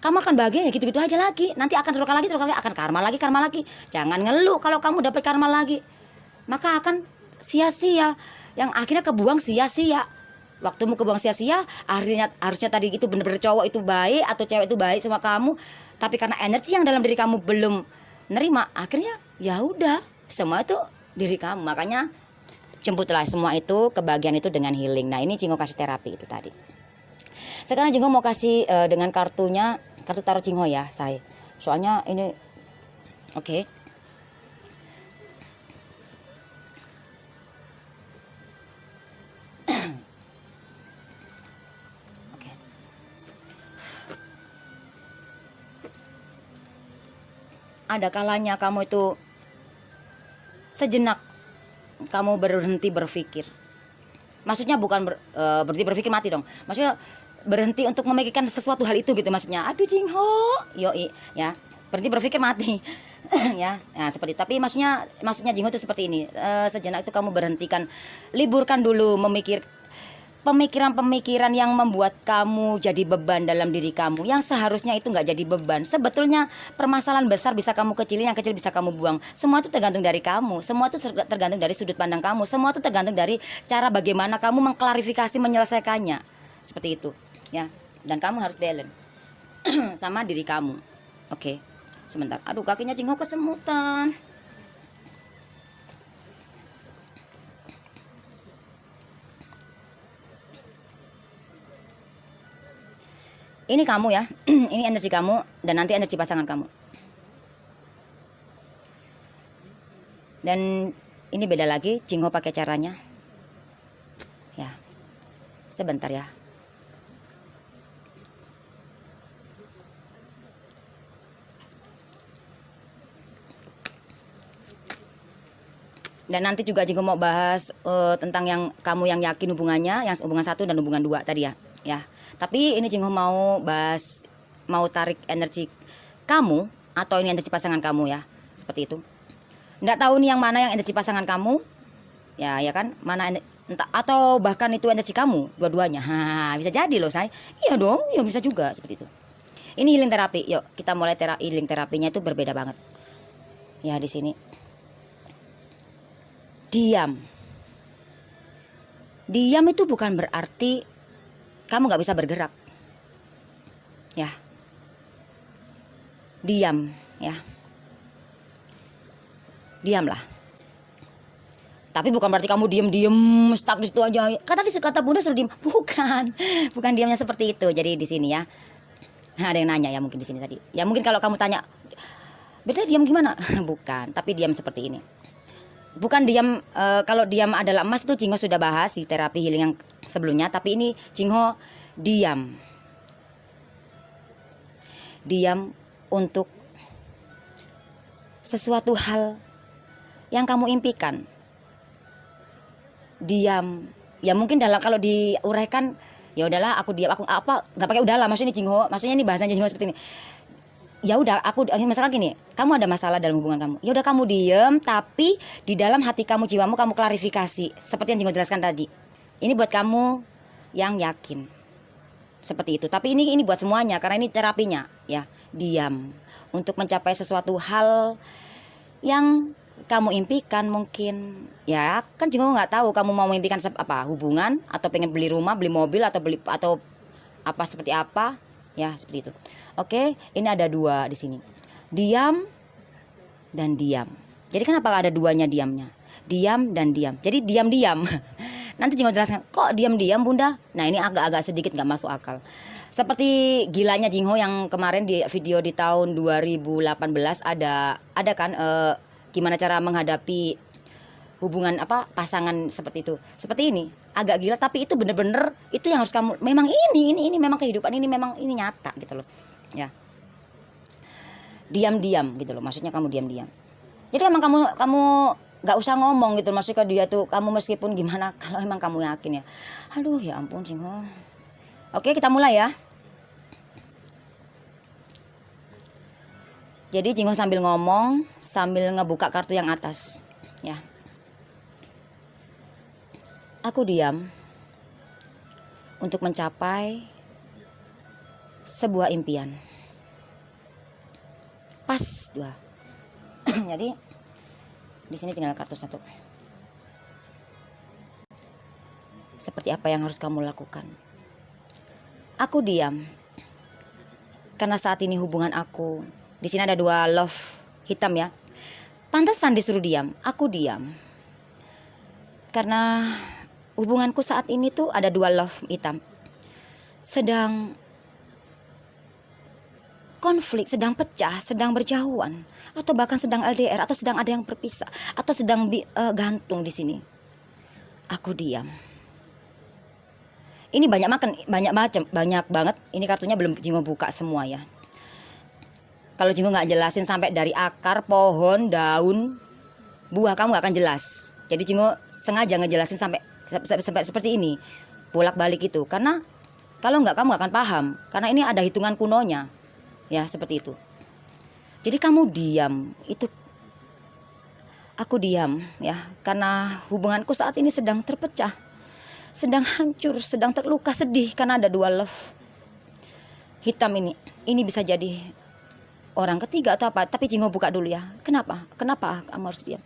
kamu akan bahagia ya gitu-gitu aja lagi. Nanti akan terluka lagi, akan karma lagi. Jangan ngeluh kalau kamu dapat karma lagi. Maka akan sia-sia. Yang akhirnya kebuang sia-sia. Waktumu kebuang sia-sia. Harusnya tadi itu bener-bener cowok itu baik atau cewek itu baik sama kamu. Tapi karena energi yang dalam diri kamu belum nerima, akhirnya ya udah, semua itu diri kamu. Makanya jemputlah semua itu, kebahagiaan itu dengan healing. Nah, ini Jingho kasih terapi itu tadi. Sekarang Jingho mau kasih dengan kartunya, kartu tarot Jingho ya, saya. Soalnya ini oke. Oke. Ada kalanya kamu itu sejenak kamu berhenti berpikir. Maksudnya bukan berhenti berpikir mati dong. Maksudnya berhenti untuk memikirkan sesuatu hal itu gitu maksudnya. Aduh Jingho, yoi ya. Berhenti berpikir mati. Ya, nah, seperti itu. Tapi maksudnya Jingho itu seperti ini. Sejenak itu kamu berhentikan, liburkan dulu pemikiran-pemikiran yang membuat kamu jadi beban dalam diri kamu, yang seharusnya itu nggak jadi beban. Sebetulnya permasalahan besar bisa kamu kecilin, yang kecil bisa kamu buang. Semua itu tergantung dari kamu. Semua itu tergantung dari sudut pandang kamu. Semua itu tergantung dari cara bagaimana kamu mengklarifikasi, menyelesaikannya. Seperti itu ya. Dan kamu harus balance sama diri kamu. Oke. Sebentar. Aduh, kakinya Jingho kesemutan. Ini kamu ya. Ini energi kamu dan nanti energi pasangan kamu. Dan ini beda lagi Jingho pakai caranya. Ya. Sebentar ya. Dan nanti juga Jingho mau bahas tentang yang kamu yang yakin hubungannya, yang hubungan 1 dan hubungan 2 tadi ya. Ya. Tapi ini Jingho mau bahas, mau tarik energi kamu atau ini energi pasangan kamu ya. Seperti itu. Nggak tahu nih yang mana yang energi pasangan kamu. Ya kan? Mana entah, atau bahkan itu energi kamu dua-duanya. Bisa jadi loh, say. Iya dong, ya bisa juga seperti itu. Ini healing terapi. Yuk, kita mulai healing terapinya itu berbeda banget. Ya, di sini. Diam. Diam itu bukan berarti kamu nggak bisa bergerak. Ya. Diam, ya. Diamlah. Tapi bukan berarti kamu diem stuck di situ aja. Kata Bunda suruh diem. Bukan diamnya seperti itu. Jadi di sini ya. Nah, ada yang nanya ya mungkin di sini tadi. Ya mungkin kalau kamu tanya, "Berarti diam gimana?" Bukan, tapi diam seperti ini. Bukan diam, kalau diam adalah emas itu Jingho sudah bahas di terapi healing yang sebelumnya. Tapi ini Jingho diam. Diam untuk sesuatu hal yang kamu impikan. Diam. Ya mungkin kalau diuraikan, ya udahlah aku diam, aku apa nggak pakai udahlah, maksudnya Jingho, maksudnya ini bahasanya Jingho seperti ini. Ya udah, aku misalkan gini, kamu ada masalah dalam hubungan kamu, ya udah kamu diem, tapi di dalam hati kamu, jiwamu kamu klarifikasi seperti yang Jingho jelaskan tadi. Ini buat kamu yang yakin seperti itu. Tapi ini buat semuanya karena ini terapinya ya. Diam untuk mencapai sesuatu hal yang kamu impikan mungkin. Ya kan Jingho nggak tahu kamu mau mimpikan apa, hubungan atau pengen beli rumah, beli mobil atau apa seperti apa ya, seperti itu. Oke, ini ada 2 di sini. Diam dan diam. Jadi kenapa ada duanya diamnya? Diam dan diam. Jadi diam-diam. Nanti Jingho jelaskan, kok diam-diam Bunda? Nah, ini agak-agak sedikit nggak masuk akal. Seperti gilanya Jingho yang kemarin di video di tahun 2018 ada kan gimana cara menghadapi hubungan pasangan seperti itu. Seperti ini, agak gila tapi itu bener-bener itu yang harus kamu, memang ini memang kehidupan, ini memang ini nyata gitu loh. Ya. Diam-diam gitu loh. Maksudnya kamu diam-diam. Jadi emang kamu nggak usah ngomong gitu, maksudnya dia tuh kamu meskipun gimana kalau emang kamu yakin ya. Aduh ya ampun Jingho. Oke, kita mulai ya. Jadi Jingho sambil ngomong, sambil ngebuka kartu yang atas ya. Aku diam untuk mencapai sebuah impian. Pas dua. Jadi di sini tinggal kartu satu. Seperti apa yang harus kamu lakukan? Aku diam karena saat ini hubungan aku, di sini ada 2 love hitam ya. Pantesan disuruh diam. Aku diam karena hubunganku saat ini tuh ada 2 love hitam. Sedang konflik, sedang pecah, sedang berjauhan, atau bahkan sedang LDR, atau sedang ada yang berpisah, atau sedang gantung di sini. Aku diam. Ini banyak banget. Ini kartunya belum Jingo buka semua ya. Kalau Jingo nggak jelasin sampai dari akar, pohon, daun, buah, kamu nggak akan jelas. Jadi Jingo sengaja ngejelasin sampai seperti ini, bolak-balik itu. Karena kalau nggak, kamu akan paham. Karena ini ada hitungan kunonya, ya seperti itu. Jadi kamu diam, itu aku diam ya, karena hubunganku saat ini sedang terpecah, sedang hancur, sedang terluka, sedih karena ada 2 love hitam ini. Ini bisa jadi orang ketiga atau apa, tapi Jingo buka dulu ya. Kenapa kamu harus diam?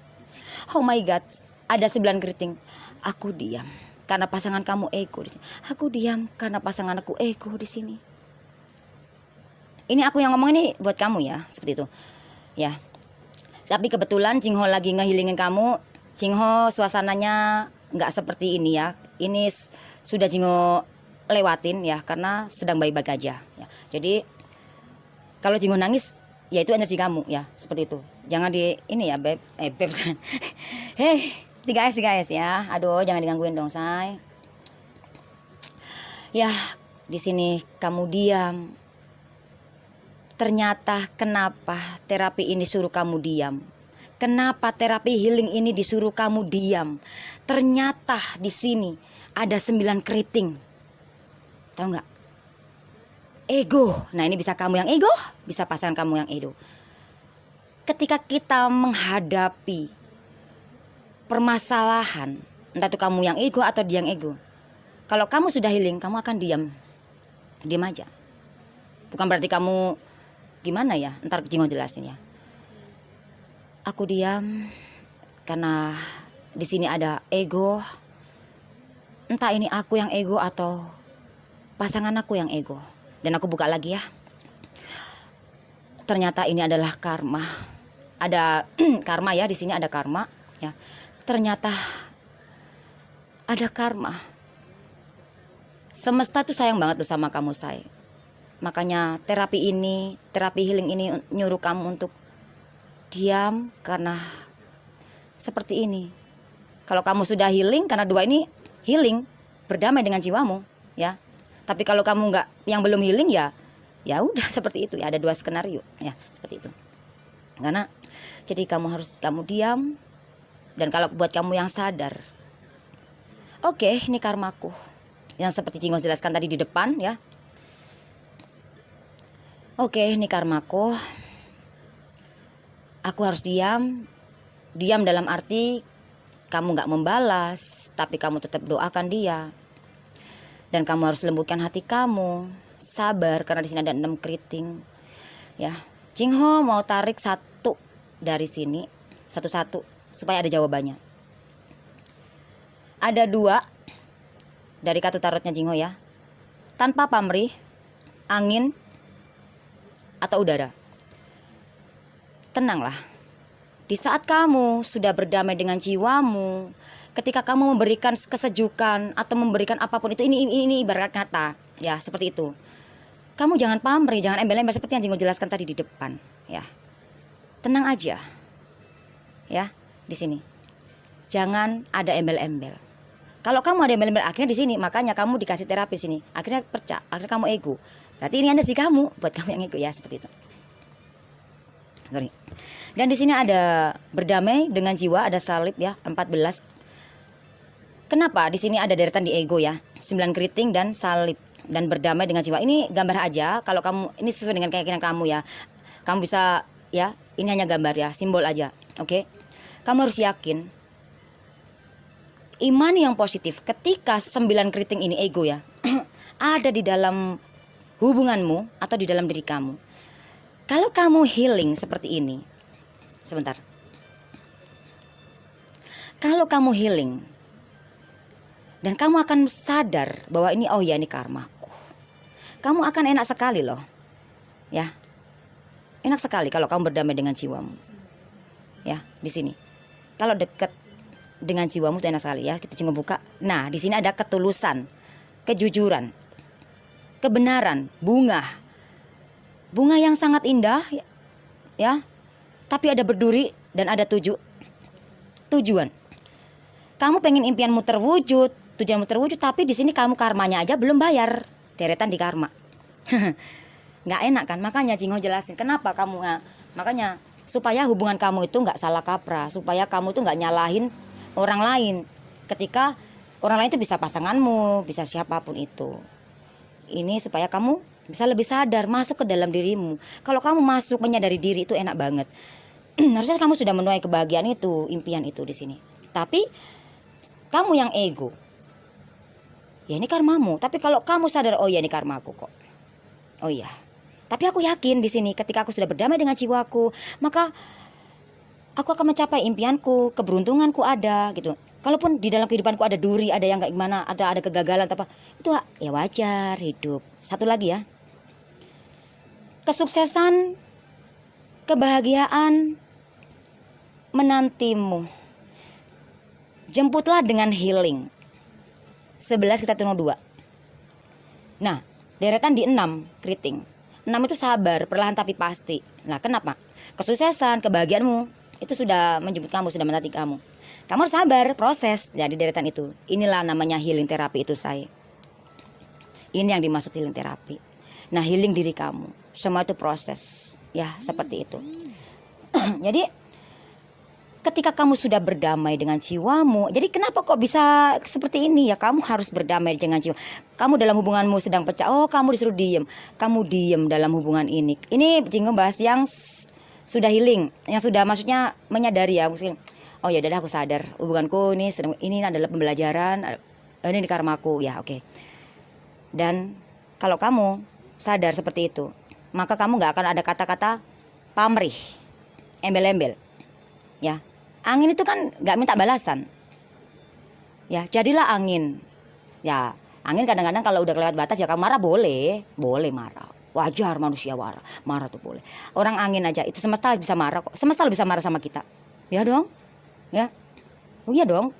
Oh my god, ada 9 keriting. Aku diam karena pasangan kamu ego di sini. Aku diam karena pasangan aku ego di sini. Ini aku yang ngomong, ini buat kamu ya, seperti itu ya. Tapi kebetulan Jingho lagi ngehilingin kamu. Jingho suasananya nggak seperti ini ya. Ini sudah Jingho lewatin ya, karena sedang baik-baik aja ya. Jadi kalau Jingho nangis, ya itu energi kamu ya, seperti itu. Jangan di ini ya beb, beb. Hei 3S ya. Aduh, jangan digangguin dong say. Ya di sini kamu diam. Ternyata kenapa terapi ini suruh kamu diam? Kenapa terapi healing ini disuruh kamu diam? Ternyata di sini ada 9 keriting. Tahu nggak? Ego. Nah ini bisa kamu yang ego, bisa pasangan kamu yang ego. Ketika kita menghadapi permasalahan, entah itu kamu yang ego atau dia yang ego. Kalau kamu sudah healing, kamu akan diam. Diam aja. Bukan berarti kamu gimana ya, ntar Jingo jelasin ya. Aku diam karena di sini ada ego. Entah ini aku yang ego atau pasangan aku yang ego. Dan aku buka lagi ya. Ternyata ini adalah karma. Ada karma ya, di sini ada karma ya. Ternyata ada karma. Semesta tuh sayang banget tuh sama kamu say. Makanya terapi healing ini nyuruh kamu untuk diam karena seperti ini. Kalau kamu sudah healing, karena 2 ini healing, berdamai dengan jiwamu ya. Tapi kalau kamu nggak, yang belum healing ya udah seperti itu ya. Ada 2 skenario ya, seperti itu. Karena jadi kamu diam. Dan kalau buat kamu yang sadar, oke, ini karmaku yang seperti Jingo jelaskan tadi di depan ya. Oke, ini karmaku. Aku harus diam. Diam dalam arti kamu gak membalas, tapi kamu tetap doakan dia. Dan kamu harus lembutkan hati kamu. Sabar, karena di sini ada 6 keriting. Ya, Jingho mau tarik 1 dari sini, satu-satu supaya ada jawabannya. Ada 2 dari kartu tarotnya Jingho ya. Tanpa pamrih, angin atau udara. Tenanglah. Di saat kamu sudah berdamai dengan jiwamu, ketika kamu memberikan kesejukan atau memberikan apapun itu, ini ibarat kata ya, seperti itu. Kamu jangan pamrih, jangan embel-embel seperti yang Jingo jelaskan tadi di depan ya. Tenang aja. Ya, di sini. Jangan ada embel-embel. Kalau kamu ada embel-embel, akhirnya di sini, makanya kamu dikasih terapi di sini. Akhirnya pecah, akhirnya kamu ego. Berarti ini energi kamu, buat kamu yang ego ya, seperti itu. Sorry. Dan di sini ada berdamai dengan jiwa, ada salib ya, 14. Kenapa di sini ada deretan di ego ya, 9 keriting dan salib dan berdamai dengan jiwa. Ini gambar aja, kalau kamu ini sesuai dengan keyakinan kamu ya. Kamu bisa ya, ini hanya gambar ya, simbol aja. Oke. Kamu harus yakin iman yang positif ketika 9 keriting ini ego ya ada di dalam hubunganmu atau di dalam diri kamu. Kalau kamu healing seperti ini, sebentar. Kalau kamu healing dan kamu akan sadar bahwa ini, oh ya, ini karmaku. Kamu akan enak sekali loh. Ya. Enak sekali kalau kamu berdamai dengan jiwamu. Ya, di sini. Kalau dekat dengan jiwamu itu enak sekali ya. Kita coba buka. Nah, di sini ada ketulusan, kejujuran, kebenaran, bunga. Bunga yang sangat indah ya. Tapi ada berduri dan ada tujuan. Kamu pengen impianmu terwujud, tujuanmu terwujud, tapi di sini kamu karmanya aja belum bayar. Deretan di karma. Nggak enak kan? Makanya Jingho jelasin kenapa kamu makanya supaya hubungan kamu itu nggak salah kaprah, supaya kamu tuh nggak nyalahin orang lain. Ketika orang lain itu bisa pasanganmu, bisa siapapun itu. Ini supaya kamu bisa lebih sadar masuk ke dalam dirimu. Kalau kamu masuk menyadari diri itu enak banget. Harusnya kamu sudah menuai kebahagiaan itu, impian itu di sini. Tapi kamu yang ego, ya ini karmamu. Tapi kalau kamu sadar, oh ya ini karmaku kok. Oh iya. Tapi aku yakin di sini ketika aku sudah berdamai dengan jiwaku, maka aku akan mencapai impianku, keberuntunganku ada gitu. Kalaupun di dalam kehidupanku ada duri, ada yang kayak gimana, ada kegagalan apa, itu ya wajar hidup. Satu lagi ya. Kesuksesan, kebahagiaan menantimu. Jemputlah dengan healing. 11 kita tunggu 2. Nah, deretan di 6 keriting. 6 itu sabar, perlahan tapi pasti. Nah, kenapa? Kesuksesan, kebahagiaanmu itu sudah menjemput kamu, sudah menanti kamu. Kamu harus sabar, proses. Jadi deretan itu. Inilah namanya healing terapi itu saya. Ini yang dimaksud healing terapi. Nah, healing diri kamu. Semua itu proses. Ya, seperti itu. Jadi ketika kamu sudah berdamai dengan jiwamu, jadi kenapa kok bisa seperti ini ya? Kamu harus berdamai dengan jiwa. Kamu dalam hubunganmu sedang pecah, oh kamu disuruh diem. Kamu diem dalam hubungan ini. Ini Jingho bahas yang sudah healing, yang sudah maksudnya menyadari ya. Oh ya udah aku sadar hubunganku ini adalah pembelajaran, ini karmaku ya, oke. Dan kalau kamu sadar seperti itu, maka kamu nggak akan ada kata-kata pamrih, embel-embel, ya. Angin itu kan nggak minta balasan, ya. Jadilah angin, ya. Angin kadang-kadang kalau udah kelewat batas ya kamu marah boleh marah. Wajar manusia marah tuh boleh. Orang angin aja itu semesta bisa marah kok. Semesta bisa marah sama kita. Ya dong. Ya. Oh iya dong.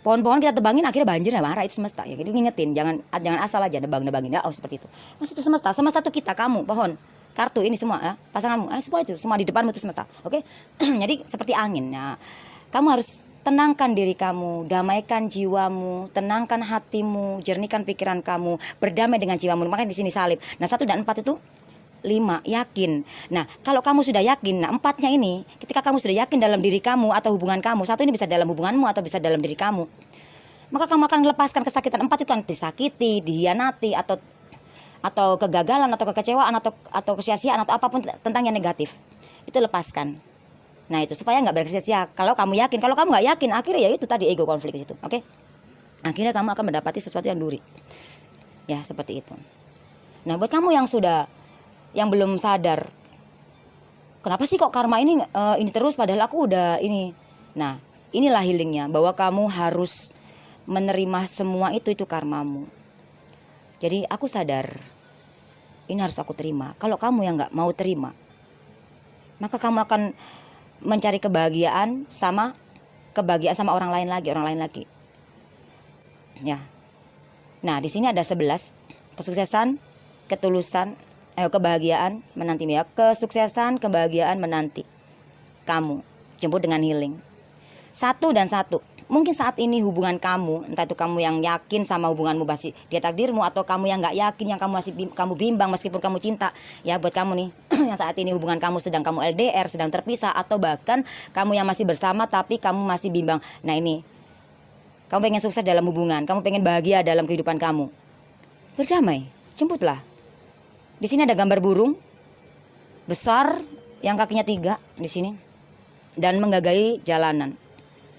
Pohon-pohon kita tebangin akhirnya banjir ya marah, itu semesta. Ya jadi ngingetin jangan asal aja nebangin ya. Oh seperti itu. Mas itu semesta. Semesta tuh kita, kamu, pohon, kartu ini semua ya. Pasanganmu. Semua itu semua di depanmu itu semesta. Oke? Jadi seperti angin. Nah, kamu harus tenangkan diri kamu, damaikan jiwamu, tenangkan hatimu, jernihkan pikiran kamu, berdamai dengan jiwamu. Makanya di sini salib. Nah 1 dan 4 itu 5, yakin. Nah kalau kamu sudah yakin, nah 4-nya ini, ketika kamu sudah yakin dalam diri kamu atau hubungan kamu, 1 ini bisa dalam hubunganmu atau bisa dalam diri kamu, maka kamu akan melepaskan kesakitan. 4 itu kan disakiti, dihianati, atau kegagalan, atau kekecewaan, atau kesia-siaan, atau apapun tentang yang negatif. Itu lepaskan. Nah itu supaya nggak bersia-sia. Kalau kamu yakin, kalau kamu nggak yakin, akhirnya ya itu tadi ego konflik di situ. Oke? Akhirnya kamu akan mendapati sesuatu yang duri. Ya seperti itu. Nah buat kamu yang belum sadar, kenapa sih kok karma ini terus padahal aku udah ini. Nah inilah healingnya, bahwa kamu harus menerima semua itu karmamu. Jadi aku sadar ini harus aku terima. Kalau kamu yang nggak mau terima, maka kamu akan mencari kebahagiaan sama orang lain lagi. Ya. Nah, di sini ada 11. Kesuksesan, ketulusan, kebahagiaan menanti ya. Kesuksesan, kebahagiaan menanti kamu. Jemput dengan healing. 1 dan 1. Mungkin saat ini hubungan kamu, entah itu kamu yang yakin sama hubunganmu masih dia takdirmu, atau kamu yang nggak yakin, yang kamu masih kamu bimbang meskipun kamu cinta. Ya buat kamu nih yang saat ini hubungan kamu sedang kamu LDR, sedang terpisah, atau bahkan kamu yang masih bersama tapi kamu masih bimbang. Nah ini, kamu pengen sukses dalam hubungan, kamu pengen bahagia dalam kehidupan kamu. Berdamai, jemputlah. Di sini ada gambar burung besar yang kakinya 3 di sini dan menggagai jalanan.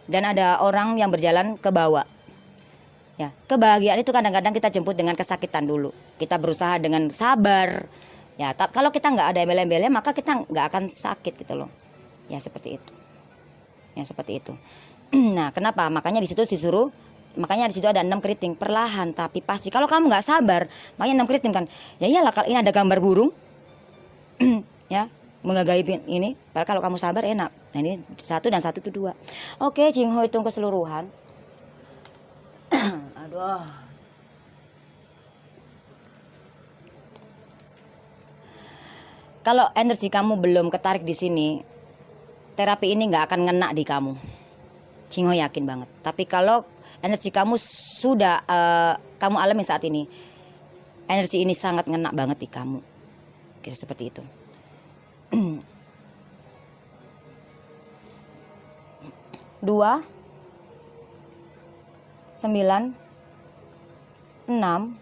dan ada orang yang berjalan ke bawah. Ya, kebahagiaan itu kadang-kadang kita jemput dengan kesakitan dulu. Kita berusaha dengan sabar. Ya, kalau kita nggak ada embel-embelnya, maka kita nggak akan sakit gitu loh. Ya seperti itu. Ya seperti itu. Nah, kenapa? Makanya di situ disuruh, makanya di situ ada 6 keriting, perlahan tapi pasti. Kalau kamu nggak sabar, makanya 6 keriting kan. Ya iyalah, kalau ini ada gambar burung, ya mengagaibin ini. Padahal kalau kamu sabar enak. Nah ini 1 dan 1 itu 2. Oke, Jingho hitung keseluruhan. Aduh. Kalau energi kamu belum ketarik di sini, terapi ini nggak akan ngena di kamu. Jingho yakin banget. Tapi kalau energi kamu sudah kamu alami saat ini, energi ini sangat ngena banget di kamu. Kira seperti itu. 2, 9, 6,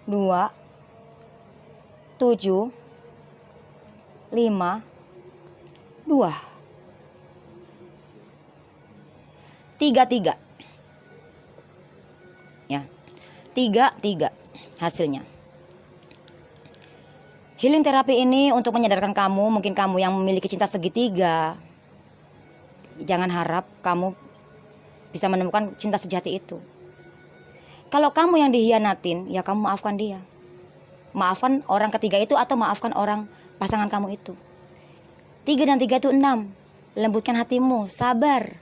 2, 7, 5, 2, 3, ya 3 hasilnya. Healing terapi ini untuk menyadarkan kamu, mungkin kamu yang memiliki cinta segitiga, jangan harap kamu bisa menemukan cinta sejati itu. Kalau kamu yang dihianatin, ya kamu maafkan dia. Maafkan orang ketiga itu atau maafkan orang pasangan kamu itu. 3 dan 3 itu 6. Lembutkan hatimu, sabar.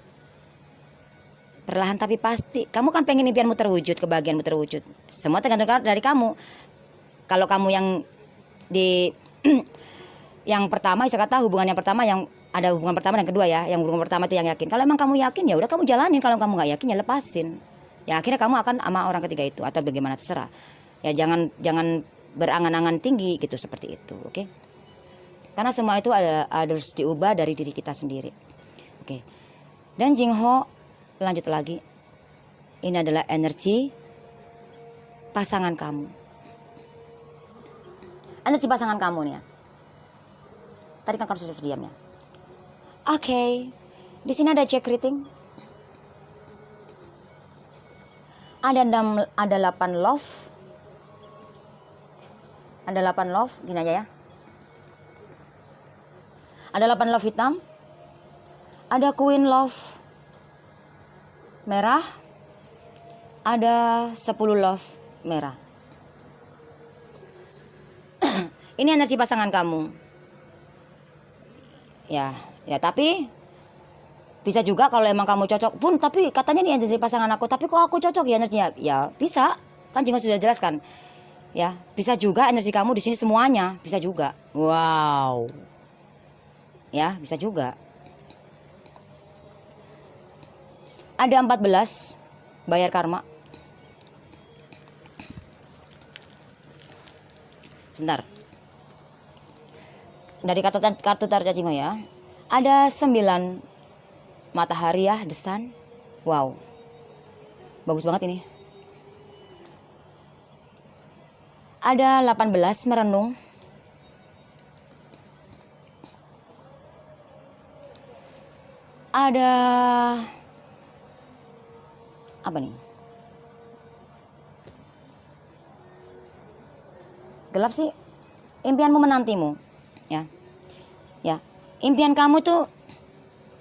Perlahan tapi pasti. Kamu kan pengen impianmu terwujud, kebahagiaanmu terwujud. Semua tergantung dari kamu. Kalau kamu yang di yang pertama, saya kata hubungan yang pertama, yang ada hubungan pertama dan kedua ya. Yang hubungan pertama itu yang yakin. Kalau emang kamu yakin ya udah kamu jalanin. Kalau kamu nggak yakin ya lepasin. Ya akhirnya kamu akan sama orang ketiga itu atau bagaimana terserah. Ya jangan berangan-angan tinggi gitu seperti itu, oke? Karena semua itu harus diubah dari diri kita sendiri. Oke. Dan Jingho lanjut lagi. Ini adalah energi pasangan kamu. Energi pasangan kamu nih ya. Tadi kan kamu sudah diam ya. Oke. Di sini ada check rating. Ada 8 love. Ada 8 love, gini aja ya. Ada 8 love hitam. Ada queen love merah. Ada 10 love merah. Ini energi pasangan kamu. Ya tapi bisa juga kalau emang kamu cocok pun, tapi katanya ini energi pasangan aku, tapi kok aku cocok ya energinya? Ya bisa, kan Jingho sudah jelaskan. Ya, bisa juga energi kamu di sini semuanya, bisa juga. Wow. Ya, bisa juga. Ada 14 bayar karma. Sebentar. Dari kartu tarot Jingho ya. Ada 9 matahari ya, the sun. Wow. Bagus banget ini. Ada 18 merenung. Ada apa nih? Gelap sih. Impianmu menantimu, ya. Ya, impian kamu tuh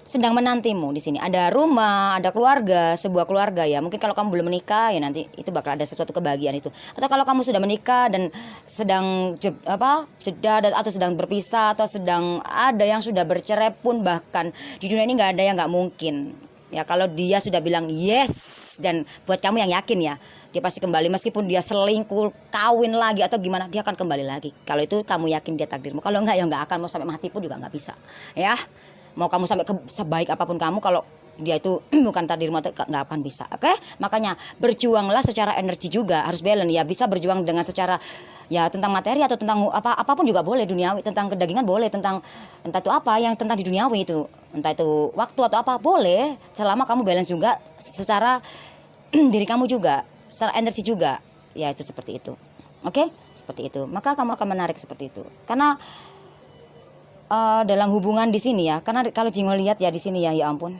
sedang menantimu di sini. Ada rumah, ada keluarga, sebuah keluarga ya. Mungkin kalau kamu belum menikah ya nanti itu bakal ada sesuatu kebahagiaan itu. Atau kalau kamu sudah menikah dan sedang jeda atau sedang berpisah atau sedang ada yang sudah bercerai pun, bahkan di dunia ini nggak ada yang nggak mungkin. Ya kalau dia sudah bilang yes, dan buat kamu yang yakin ya, dia pasti kembali meskipun dia selingkuh, kawin lagi atau gimana, dia akan kembali lagi. Kalau itu kamu yakin dia takdirmu. Kalau enggak ya enggak akan, mau sampai mati pun juga enggak bisa. Ya. Mau kamu sampai sebaik apapun kamu, kalau dia itu bukan takdirmu nggak akan bisa. Oke? Makanya berjuanglah secara energi juga, harus balance ya. Bisa berjuang dengan secara ya tentang materi atau tentang apapun juga boleh, duniawi, tentang kedagingan boleh, tentang entah itu apa yang tentang di duniawi itu, entah itu waktu atau apa boleh, selama kamu balance juga secara diri kamu juga, secara energi juga. Ya itu seperti itu. Oke? Seperti itu. Maka kamu akan menarik seperti itu. Karena dalam hubungan di sini ya, karena kalau Jingho lihat ya di sini ya, ya ampun,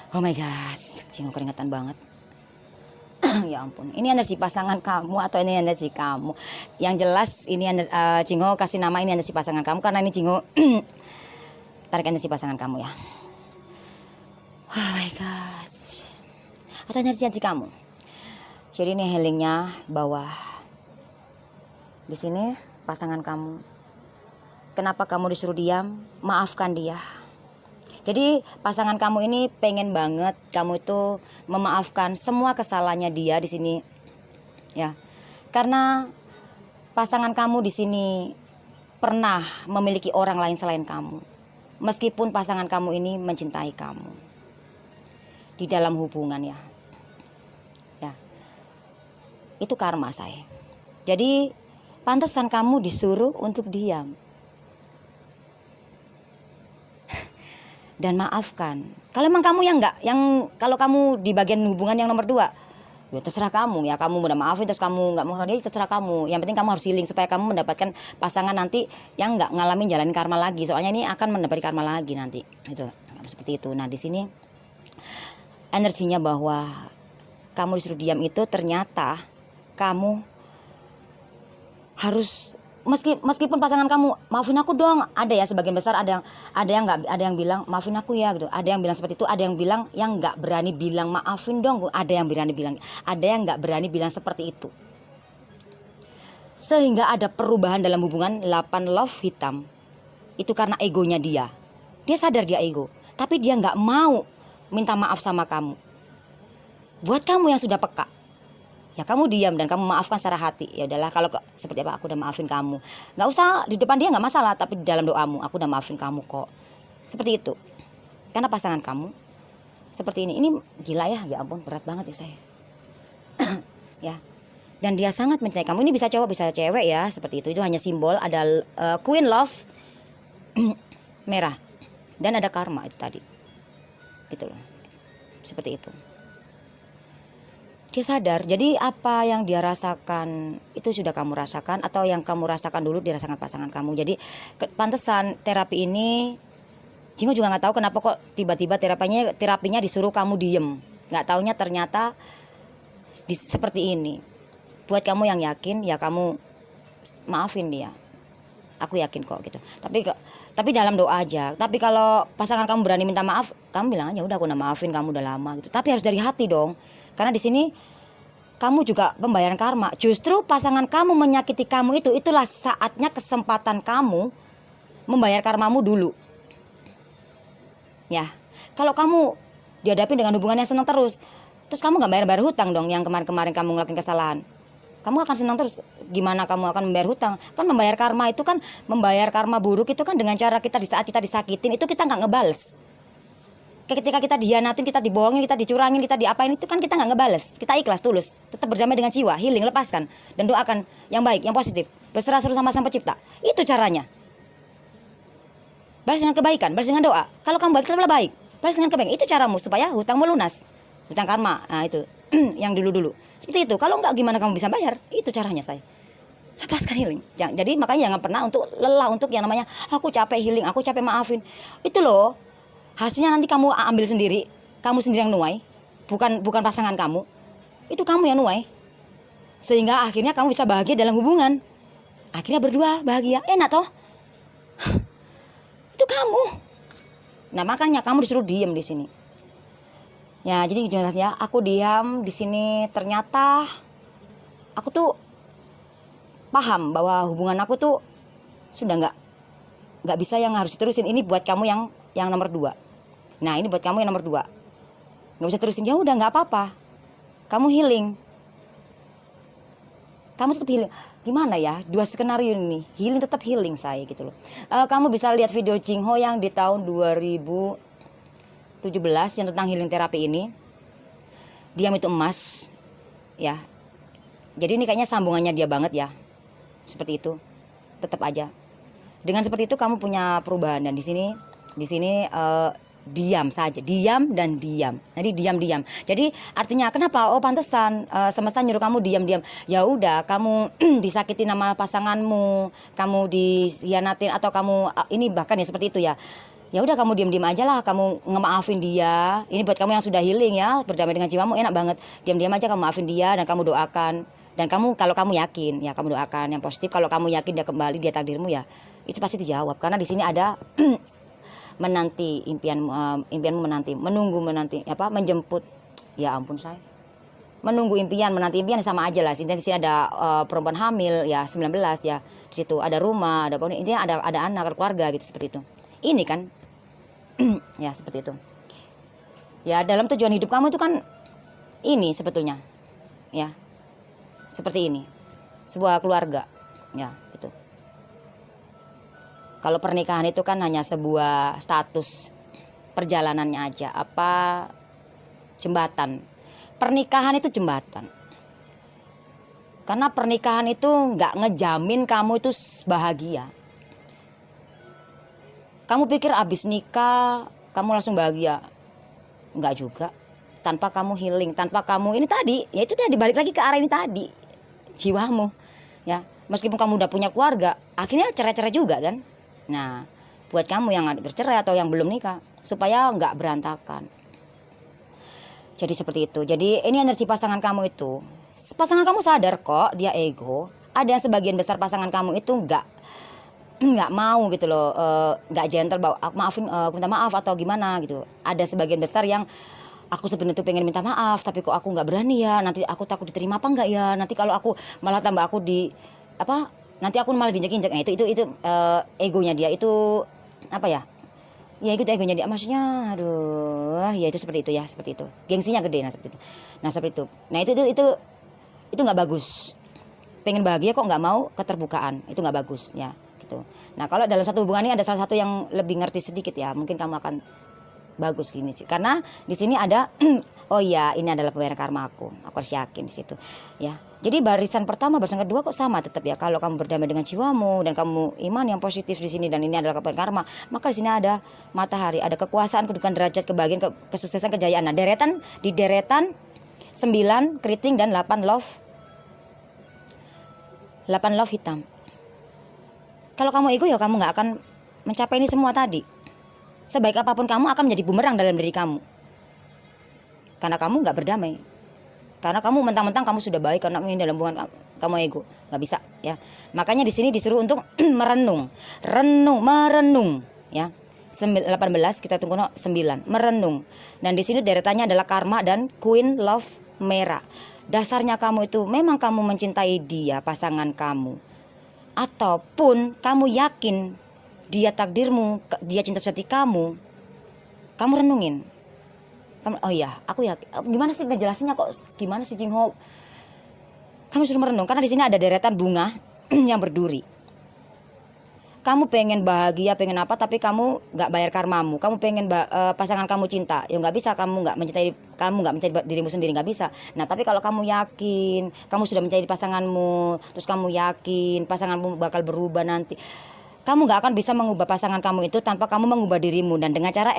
Oh my god, Jingo keringetan banget. Ya ampun, ini energi pasangan kamu atau ini energi kamu? Yang jelas ini Jingo kasih nama ini energi pasangan kamu karena ini Jingo tarik energi pasangan kamu ya. Oh my god, atau energi kamu. Jadi ini healingnya bawah. Di sini pasangan kamu. Kenapa kamu disuruh diam? Maafkan dia. Jadi pasangan kamu ini pengen banget kamu itu memaafkan semua kesalahannya dia di sini. Ya. Karena pasangan kamu di sini pernah memiliki orang lain selain kamu. Meskipun pasangan kamu ini mencintai kamu. Di dalam hubungan ya. Ya. Itu karma saya. Jadi pantesan kamu disuruh untuk diam. Dan maafkan. Kalau emang kamu yang enggak, kalau kamu di bagian hubungan yang nomor 2, ya terserah kamu ya. Kamu udah maafin terus kamu enggak mau dia, terserah kamu. Yang penting kamu harus healing supaya kamu mendapatkan pasangan nanti yang enggak ngalamin jalanin karma lagi. Soalnya ini akan mendapat karma lagi nanti. Itu seperti itu. Nah, di sini energinya bahwa kamu disuruh diam itu ternyata kamu harus meskipun pasangan kamu maafin aku dong, ada ya sebagian besar ada yang nggak, ada yang bilang maafin aku ya gitu, ada yang bilang seperti itu, ada yang bilang yang nggak berani bilang maafin dong, ada yang berani bilang, ada yang nggak berani bilang seperti itu, sehingga ada perubahan dalam hubungan 8 love hitam itu karena egonya dia sadar dia ego, tapi dia nggak mau minta maaf sama kamu. Buat kamu yang sudah peka, ya kamu diam dan kamu maafkan secara hati. Ya udahlah, kalau seperti apa aku udah maafin kamu. Nggak usah di depan dia nggak masalah, tapi di dalam doamu aku udah maafin kamu kok. Seperti itu. Karena pasangan kamu seperti ini. Ini gila ya, ya ampun berat banget ya saya. Ya. Dan dia sangat mencintai kamu. Ini bisa cowok bisa cewek ya, seperti itu. Itu hanya simbol, ada Queen Love merah dan ada karma itu tadi. Gitu loh. Seperti itu. Dia sadar, jadi apa yang dia rasakan itu sudah kamu rasakan, atau yang kamu rasakan dulu dirasakan pasangan kamu. Jadi pantesan terapi ini, Jingo juga nggak tahu kenapa kok tiba-tiba terapinya disuruh kamu diem. Nggak taunya ternyata seperti ini. Buat kamu yang yakin, ya kamu maafin dia. Aku yakin kok gitu. Tapi dalam doa aja. Tapi kalau pasangan kamu berani minta maaf, kamu bilang aja udah aku udah maafin kamu udah lama gitu. Tapi harus dari hati dong. Karena di sini kamu juga pembayaran karma. Justru pasangan kamu menyakiti kamu itulah saatnya kesempatan kamu membayar karmamu dulu. Ya, kalau kamu dihadapin dengan hubungannya senang terus kamu nggak bayar hutang dong yang kemarin kamu ngelakuin kesalahan. Kamu akan senang terus. Gimana kamu akan membayar hutang? Kan membayar karma itu kan, membayar karma buruk itu kan dengan cara kita di saat kita disakitin itu kita nggak ngebales. Ketika kita dihianatin, kita dibohongin, kita dicurangin, kita diapain itu kan kita nggak ngebales. Kita ikhlas, tulus, tetap berdamai dengan jiwa, healing, lepaskan dan doakan yang baik, yang positif, berserah seru sama Sang Pencipta. Itu caranya. Balas dengan kebaikan, balas dengan doa. Kalau kamu baik, tetaplah baik. Balas dengan kebaikan. Itu caramu supaya hutangmu lunas. Hutang karma. Nah, itu yang dulu-dulu. Seperti itu. Kalau enggak gimana kamu bisa bayar? Itu caranya saya. Lepaskan healing. Jadi makanya jangan pernah untuk lelah untuk yang namanya aku capek healing, aku capek maafin. Itu loh. Hasilnya nanti kamu ambil sendiri, kamu sendiri yang nuai, bukan pasangan kamu. Itu kamu yang nuai. Sehingga akhirnya kamu bisa bahagia dalam hubungan. Akhirnya berdua bahagia, enak toh? Itu kamu. Nah, makanya kamu disuruh diam di sini. Ya, jadi jelas ya, aku diam di sini ternyata aku tuh paham bahwa hubungan aku tuh sudah nggak bisa yang harus diterusin. Ini buat kamu yang nomor 2. Nah, ini buat kamu yang nomor 2. Nggak bisa terusin, ya udah nggak apa-apa. Kamu healing. Kamu tetap healing. Gimana ya? 2 skenario ini. Healing tetap healing saya gitu loh. Kamu bisa lihat video Jingho yang di tahun 2017 yang tentang healing terapi ini. Diam itu emas. Ya. Jadi ini kayaknya sambungannya dia banget ya. Seperti itu. Tetap aja. Dengan seperti itu kamu punya perubahan, dan di sini diam saja, diam dan diam. Jadi diam. Jadi artinya kenapa? Oh, pantesan semesta nyuruh kamu diam. Ya udah, kamu disakiti nama pasanganmu, kamu dikhianatin, atau kamu ini bahkan ya seperti itu ya. Ya udah kamu diam-diam aja lah, kamu ngemaafin dia. Ini buat kamu yang sudah healing ya, berdamai dengan jiwamu enak banget. Diam-diam aja kamu maafin dia dan kamu doakan. Dan kamu kalau kamu yakin ya kamu doakan yang positif. Kalau kamu yakin dia kembali, dia takdirmu ya, itu pasti dijawab. Karena di sini ada menanti impianmu menanti, menunggu menanti apa menjemput. Ya ampun saya. Menunggu impian, menanti impian sama aja lah. Intinya di sini ada perempuan hamil ya 19 ya. Di situ ada rumah, ada pohon, intinya ada anak, ada keluarga gitu seperti itu. Ini kan ya seperti itu. Ya dalam tujuan hidup kamu itu kan ini sebetulnya. Ya. Seperti ini. Sebuah keluarga. Ya, itu. Kalau pernikahan itu kan hanya sebuah status perjalanannya aja, apa jembatan. Pernikahan itu jembatan. Karena pernikahan itu nggak ngejamin kamu itu bahagia. Kamu pikir abis nikah kamu langsung bahagia? Enggak juga. Tanpa kamu healing, tanpa kamu ini tadi, ya itu tadi balik lagi ke arah ini tadi. Jiwamu. Ya, meskipun kamu udah punya keluarga, akhirnya cerai-cerai juga kan? Nah, buat kamu yang bercerai atau yang belum nikah, supaya enggak berantakan. Jadi seperti itu. Jadi ini energi pasangan kamu itu. Pasangan kamu sadar kok dia ego. Ada sebagian besar pasangan kamu itu nggak mau gitu loh, nggak gentle bahwa maafin, minta maaf atau gimana gitu. Ada sebagian besar yang aku sebenarnya tuh pengen minta maaf tapi kok aku nggak berani ya, nanti aku takut diterima apa enggak ya, nanti kalau aku malah tambah aku di apa, nanti aku malah diinjek-injek. Nah itu egonya dia itu apa ya, ya itu egonya dia, maksudnya aduh ya itu seperti itu ya, seperti itu gengsinya gede. Nah seperti itu, nah seperti itu, nah itu nggak bagus. Pengen bahagia kok nggak mau keterbukaan, itu nggak bagus ya gitu. Nah kalau dalam satu hubungan ini ada salah satu yang lebih ngerti sedikit ya, mungkin kamu akan bagus gini sih, karena di sini ada oh iya ini adalah pembayaran karma aku harus yakin di situ ya. Jadi barisan pertama barisan kedua kok sama tetap ya. Kalau kamu berdamai dengan jiwamu dan kamu iman yang positif di sini, dan ini adalah pembayaran karma, maka di sini ada matahari, ada kekuasaan, kedudukan, derajat, kebahagiaan, kesuksesan, kejayaan. Nah deretan 9 keriting dan 8 love hitam. Kalau kamu ego ya kamu nggak akan mencapai ini semua tadi. Sebaik apapun kamu akan menjadi bumerang dalam diri kamu. Karena kamu nggak berdamai. Karena kamu mentang-mentang kamu sudah baik karena ini dalam hubungan kamu ego. Nggak bisa ya. Makanya di sini disuruh untuk merenung ya. 18 kita tunggu 9 merenung. Dan di sini deretannya adalah karma dan Queen Love merah. Dasarnya kamu itu memang kamu mencintai dia, pasangan kamu. Ataupun kamu yakin dia takdirmu, dia cinta sejati kamu renungin. Oh iya, aku yakin. Gimana sih ngejelasinnya kok? Gimana sih Jingho? Kamu suruh merenung karena di sini ada deretan bunga yang berduri. Kamu pengen bahagia, pengen apa, tapi kamu nggak bayar karmamu. Kamu pengen pasangan kamu cinta, ya nggak bisa. Kamu nggak mencintai dirimu sendiri, nggak bisa. Nah tapi kalau kamu yakin, kamu sudah mencintai pasanganmu, terus kamu yakin pasanganmu bakal berubah nanti, kamu nggak akan bisa mengubah pasangan kamu itu tanpa kamu mengubah dirimu, dan dengan cara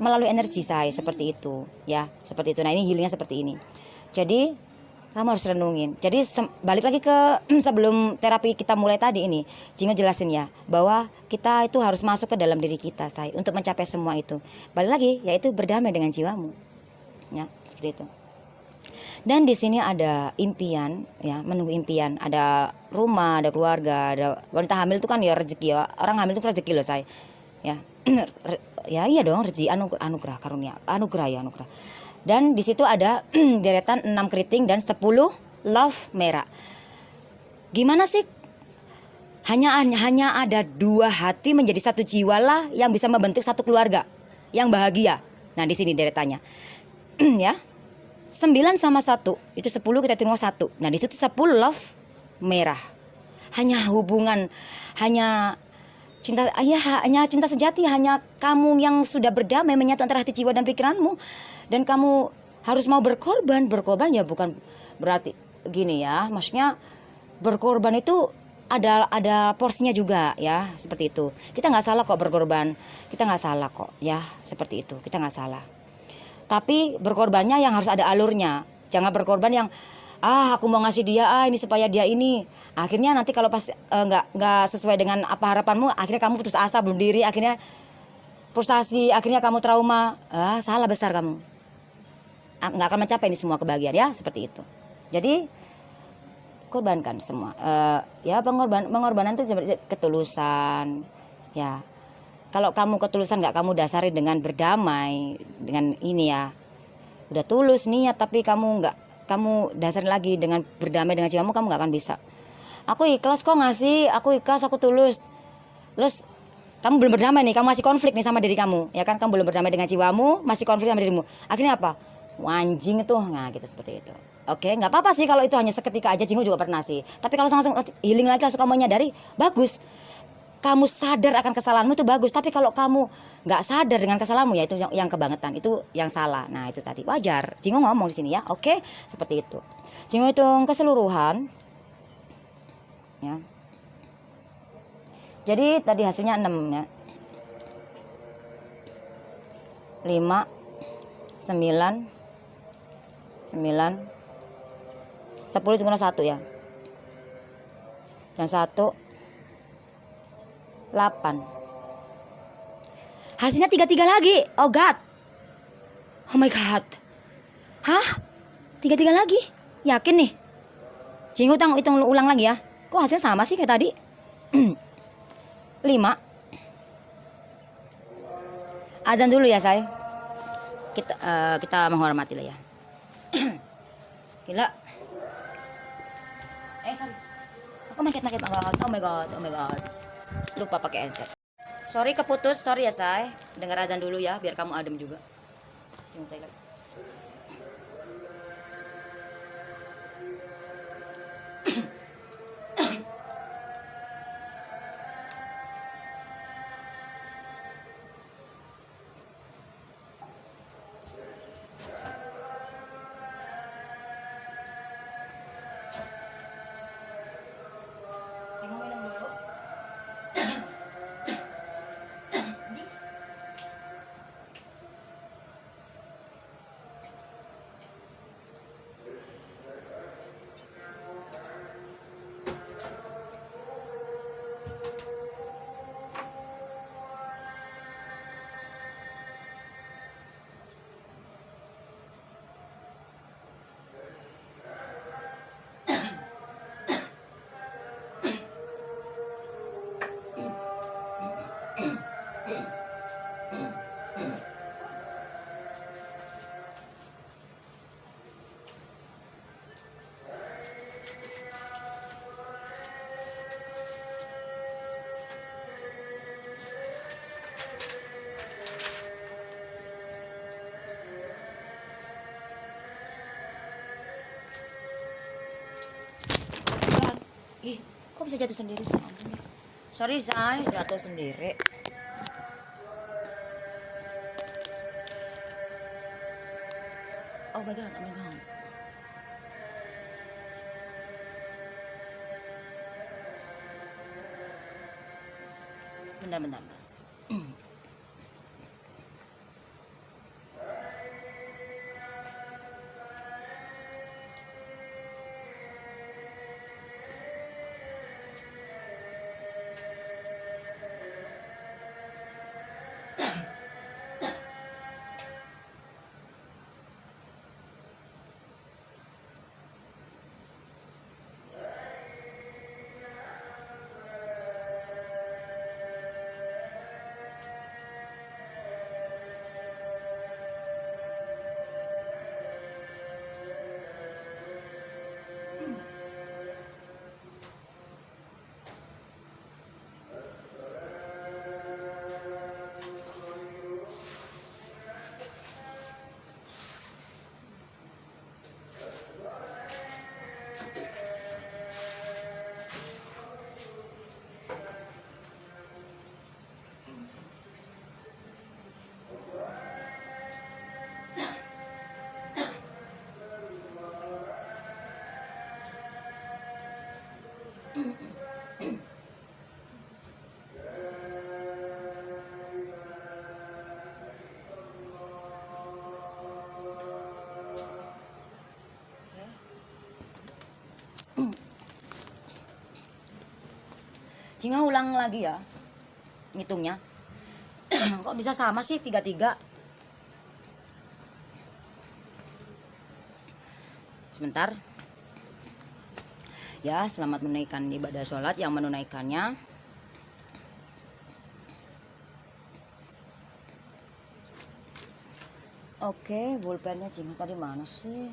melalui energi saya seperti itu ya, seperti itu. Nah ini healingnya seperti ini. Jadi kamu harus renungin. Jadi balik lagi ke sebelum terapi kita mulai tadi ini, Jingo jelasin ya bahwa kita itu harus masuk ke dalam diri kita say, untuk mencapai semua itu. Balik lagi yaitu berdamai dengan jiwamu ya, seperti itu. Dan di sini ada impian ya, menunggu impian, ada rumah, ada keluarga, ada wanita hamil itu kan ya rezeki ya. Orang hamil itu rezeki loh say ya. Ya iya dong, rezeki, anugerah karunia, anugerah. Dan di situ ada deretan 6 keriting dan 10 love merah. Gimana sih? Hanya ada 2 hati menjadi satu jiwa lah yang bisa membentuk satu keluarga yang bahagia. Nah di sini deretannya ya. 9 sama 1 itu 10, kita tunggu 1. Nah di situ 10 love merah. Hanya hubungan, hanya cinta, ya hanya cinta sejati, hanya kamu yang sudah berdamai menyatu antara hati, jiwa dan pikiranmu. Dan kamu harus mau berkorban ya bukan berarti gini ya, maksudnya berkorban itu ada porsinya juga ya, seperti itu. Kita nggak salah kok berkorban, kita nggak salah kok ya, seperti itu, kita nggak salah. Tapi berkorbannya yang harus ada alurnya, jangan berkorban yang aku mau ngasih dia ini supaya dia ini, akhirnya nanti kalau pas nggak sesuai dengan apa harapanmu, akhirnya kamu putus asa, bunuh diri, akhirnya frustasi, akhirnya kamu trauma, salah besar kamu. Nggak akan mencapai ini semua kebahagiaan ya, seperti itu. Jadi korbankan semua. Ya pengorbanan itu seperti ketulusan. Ya, kalau kamu ketulusan nggak kamu dasari dengan berdamai dengan ini ya, udah tulus niat tapi kamu dasar lagi dengan berdamai dengan jiwamu, kamu nggak akan bisa. Aku ikhlas kok ngasih, aku ikhlas, aku tulus. Terus kamu belum berdamai nih, kamu masih konflik nih sama diri kamu, ya kan? Kamu belum berdamai dengan jiwamu, masih konflik sama dirimu. Akhirnya apa? Anjing itu, nah gitu seperti itu. Oke, nggak apa-apa sih kalau itu hanya seketika aja. Jinggu juga pernah sih. Tapi kalau langsung healing lagi, langsung kamu menyadari, bagus. Kamu sadar akan kesalahanmu itu bagus. Tapi kalau kamu nggak sadar dengan kesalahanmu, ya itu yang kebangetan, itu yang salah. Nah itu tadi wajar. Jinggu ngomong di sini ya. Oke, seperti itu. Jinggu hitung keseluruhan, ya. Jadi tadi hasilnya 6 ya. 5 9 10 itu 1 ya. Dan 1 8. Hasilnya 33 lagi. Oh God. Oh my God. Hah? 33 lagi? Yakin nih? Jinggu hitung ulang lagi ya. Kok hasilnya sama sih kayak tadi? 5. Azan dulu ya say. Kita menghormati lah ya. Gila. Sorry. Aku makit banget. Oh my god. Lupa pakai headset. Sorry keputus, sorry ya say. Dengar azan dulu ya, biar kamu adem juga. Cintai lagi. Ih, kok bisa jatuh sendiri sih? Sorry, Zai, jatuh sendiri. Oh my god. Bentar. Jinga ulang lagi ya ngitungnya. Kok bisa sama sih 33? Sebentar. Ya, selamat menunaikan ibadah sholat yang menunaikannya. Oke, bolpennya Cing tadi mana sih?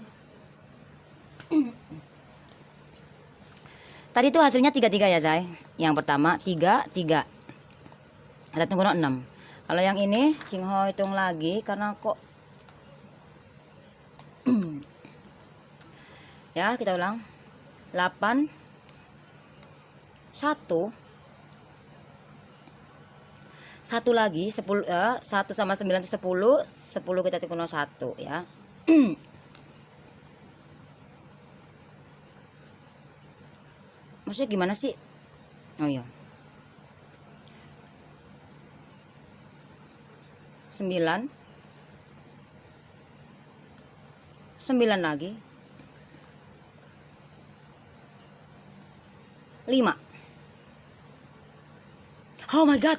Tadi itu hasilnya 33 ya, Zai. Yang pertama 33. Ada tunggu 6. Kalau yang ini Cing Ho hitung lagi karena kok ya, kita ulang. 8 1 1 lagi 10 1 sama 9 itu 10. 10 kita hitung 1 ya. Maksudnya gimana sih? Oh iya. 9 lagi 5. Oh my god,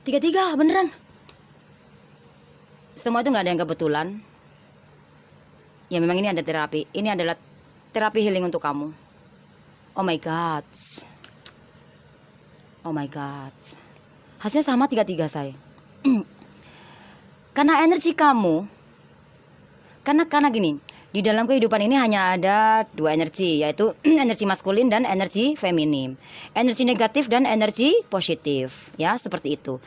33 beneran. Semua itu nggak ada yang kebetulan. Ya memang ini ada terapi. Ini adalah terapi healing untuk kamu. Oh my god. Oh my god. Hasilnya sama 33 saya. Karena energi kamu, karena gini, di dalam kehidupan ini hanya ada 2 energi, yaitu energi maskulin dan energi feminim, energi negatif dan energi positif, ya seperti itu.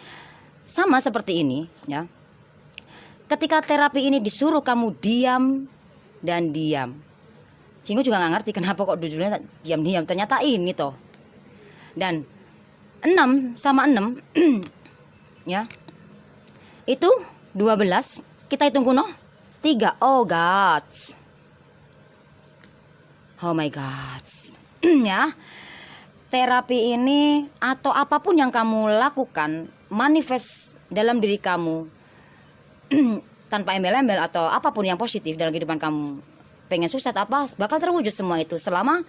Sama seperti ini, ya. Ketika terapi ini disuruh kamu diam dan diam, Cinggu juga nggak ngerti kenapa kok judulnya diam-diam. Ternyata ini toh. Dan 6 sama 6, ya. Itu 12, kita hitung kuno 3. Oh god. Oh my god. Ya. Terapi ini atau apapun yang kamu lakukan manifest dalam diri kamu tanpa embel-embel atau apapun yang positif dalam kehidupan kamu, pengen sukses apa, bakal terwujud semua itu selama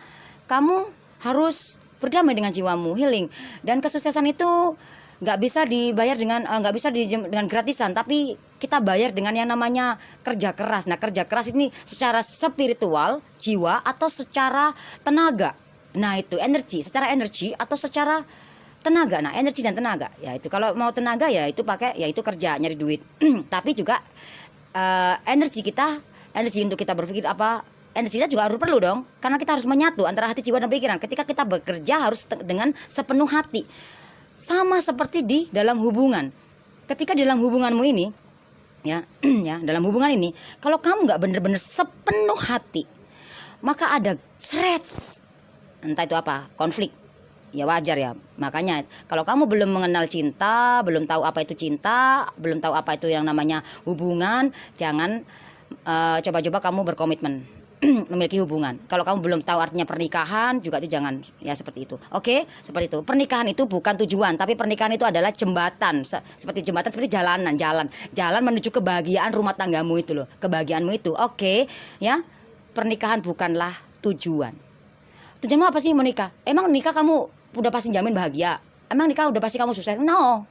kamu harus berdamai dengan jiwamu, healing. Dan kesuksesan itu nggak bisa dibayar dengan dengan gratisan, tapi kita bayar dengan yang namanya kerja keras. Nah, kerja keras ini secara spiritual, jiwa, atau secara tenaga. Nah, itu energi, secara energi atau secara tenaga. Nah, energi dan tenaga. Ya itu kalau mau tenaga ya itu pakai, ya itu kerja nyari duit. Tapi juga energi kita, energi untuk kita berpikir apa, energi kita juga harus perlu dong, karena kita harus menyatu antara hati, jiwa, dan pikiran. Ketika kita bekerja harus dengan sepenuh hati. Sama seperti di dalam hubungan. Ketika dalam hubunganmu ini, ya, ya dalam hubungan ini, kalau kamu nggak bener-bener sepenuh hati, maka ada threats, entah itu apa, konflik. Ya wajar ya. Makanya kalau kamu belum mengenal cinta, belum tahu apa itu cinta, belum tahu apa itu yang namanya hubungan, jangan coba-coba kamu berkomitmen memiliki hubungan. Kalau kamu belum tahu artinya pernikahan juga itu jangan, ya seperti itu. Oke, seperti itu. Pernikahan itu bukan tujuan, tapi pernikahan itu adalah jembatan, seperti jembatan, seperti jalan menuju kebahagiaan rumah tanggamu itu loh, kebahagiaanmu itu. Oke, ya. Pernikahan bukanlah tujuan. Tujuanmu apa sih menikah? Emang nikah kamu udah pasti jamin bahagia? Emang nikah udah pasti kamu sukses? No.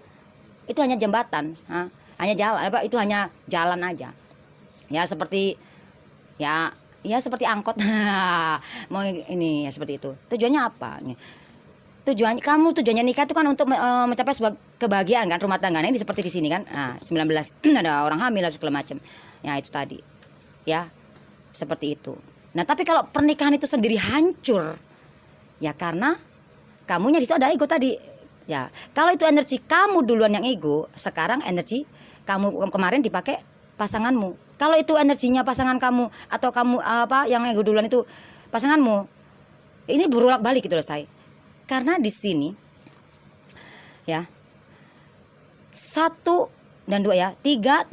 Itu hanya jembatan, hanya jalan, itu hanya jalan aja. Ya seperti seperti angkot. Mau ini ya seperti itu. Tujuannya apa? Tujuannya nikah itu kan untuk mencapai sebuah kebahagiaan kan, rumah tangga. Ini seperti di sini kan. Nah, 19 ada orang hamil segala macam. Ya itu tadi. Ya. Seperti itu. Nah, tapi kalau pernikahan itu sendiri hancur, ya karena kamunya di situ ada ego tadi. Ya, kalau itu energi kamu duluan yang ego, sekarang energi kamu kemarin dipakai pasanganmu. Kalau itu energinya pasangan kamu atau kamu yang ego duluan itu pasanganmu, ini berulang balik gitu loh saya. Karena di sini ya 1 dan 2 ya, 3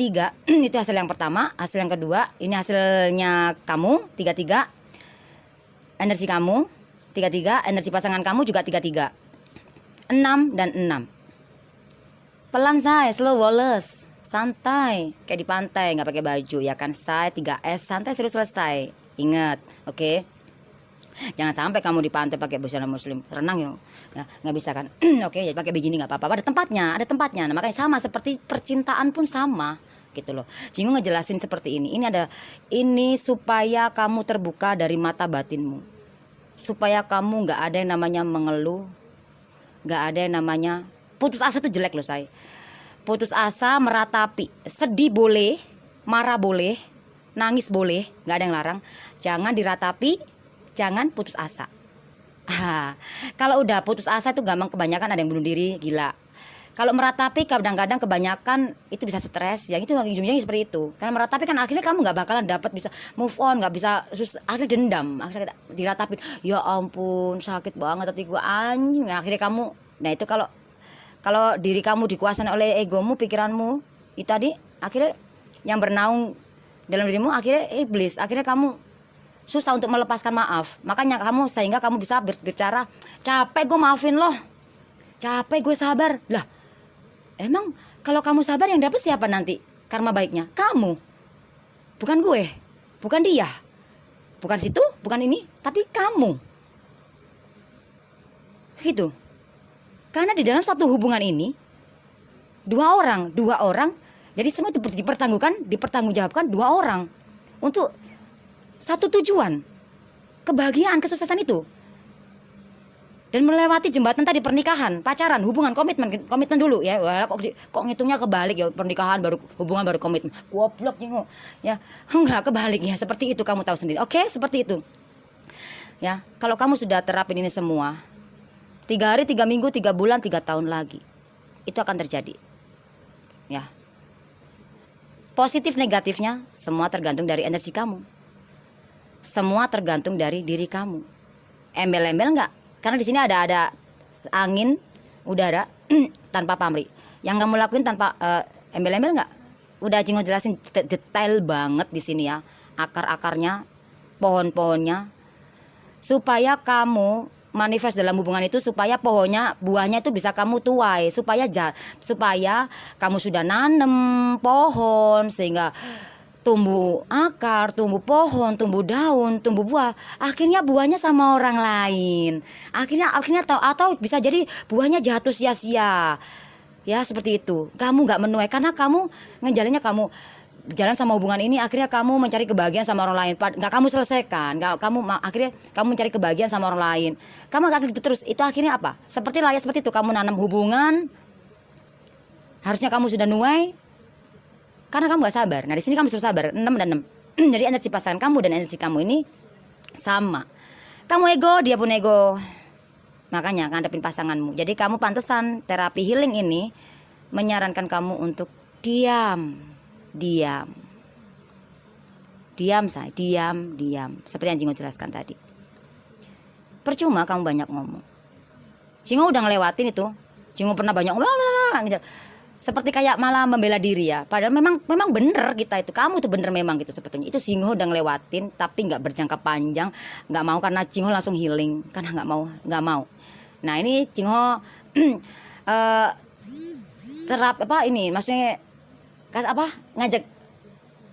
itu hasil yang pertama, hasil yang kedua, ini hasilnya kamu 33, energi kamu 33, energi pasangan kamu juga 33, 6 dan 6. Pelan saya, slow walrus, santai, kayak di pantai, nggak pakai baju ya kan, saya 3S, santai terus selesai, ingat, oke. Jangan sampai kamu di pantai pakai busana muslim renang ya, nggak bisa kan? Oke, jadi pakai bikini nggak apa-apa. Ada tempatnya, ada tempatnya. Nah, makanya sama seperti percintaan pun sama gitu loh. Jingo ngejelasin seperti ini. Ini supaya kamu terbuka dari mata batinmu, supaya kamu nggak ada yang namanya mengeluh, nggak ada yang namanya putus asa. Tuh jelek loh saya. Putus asa, meratapi, sedih boleh, marah boleh, nangis boleh, nggak ada yang larang. Jangan diratapi. Jangan putus asa. Kalau udah putus asa itu gampang, kebanyakan ada yang bunuh diri, gila. Kalau meratapi kadang-kadang kebanyakan itu bisa stres, ya itu ujungnya seperti itu. Karena meratapi kan akhirnya kamu nggak bakalan dapat bisa move on, nggak bisa, akhirnya dendam, akhirnya diratapin. Ya ampun sakit banget hati gue anjing. Nah, akhirnya kamu, nah itu kalau diri kamu dikuasai oleh egomu, pikiranmu, itu tadi akhirnya yang bernaung dalam dirimu akhirnya iblis, akhirnya kamu susah untuk melepaskan maaf. Makanya sehingga kamu bisa berbicara, capek gue maafin loh, capek gue sabar. Lah emang kalau kamu sabar yang dapat siapa nanti karma baiknya? Kamu, bukan gue, bukan dia, bukan situ, bukan ini, tapi kamu. Gitu. Karena di dalam satu hubungan ini dua orang, jadi semua dipertanggungjawabkan dua orang untuk satu tujuan, kebahagiaan, kesuksesan itu. Dan melewati jembatan tadi pernikahan, pacaran, hubungan, komitmen dulu ya. Wah, kok ngitungnya kebalik ya, pernikahan baru hubungan baru komitmen. Goblok Jingo. Ya, enggak kebalik ya, seperti itu kamu tahu sendiri. Oke, seperti itu. Ya, kalau kamu sudah terapin ini semua, 3 hari, 3 minggu, 3 bulan, 3 tahun lagi, itu akan terjadi. Ya. Positif negatifnya semua tergantung dari energi kamu. Semua tergantung dari diri kamu. Embel-embel enggak? Karena di sini ada angin, udara tanpa pamrih. Yang kamu lakuin tanpa embel-embel enggak? Udah Jingo jelasin detail banget di sini ya. Akar-akarnya, pohon-pohonnya, supaya kamu manifest dalam hubungan itu, supaya buahnya itu bisa kamu tuai, supaya kamu sudah nanam pohon sehingga tumbuh akar, tumbuh pohon, tumbuh daun, tumbuh buah. Akhirnya buahnya sama orang lain. Akhirnya atau bisa jadi buahnya jatuh sia-sia. Ya seperti itu. Kamu nggak menuai karena kamu ngejalannya, kamu jalan sama hubungan ini, akhirnya kamu mencari kebahagiaan sama orang lain. Nggak kamu selesaikan. Akhirnya kamu mencari kebahagiaan sama orang lain. Kamu akan gitu terus. Itu akhirnya apa? Seperti itu. Kamu nanam hubungan. Harusnya kamu sudah nuai. Karena kamu gak sabar. Nah di sini kamu suruh sabar 6 dan 6. Jadi energi pasangan kamu dan energi kamu ini sama. Kamu ego, dia pun ego. Makanya ngadepin pasanganmu. Jadi kamu pantesan terapi healing ini menyarankan kamu untuk diam. Diam say, diam. Seperti yang Jingo jelaskan tadi. Percuma kamu banyak ngomong. Jingo udah ngelewatin itu. Jingo pernah banyak ngomong gitu. Seperti kayak malah membela diri ya. Padahal memang bener kita itu. Kamu tuh bener memang gitu sepertinya. Itu Jingo udah ngelewatin tapi gak berjangka panjang. Gak mau karena Jingo langsung healing. Karena gak mau. Nah ini Jingo maksudnya ngajak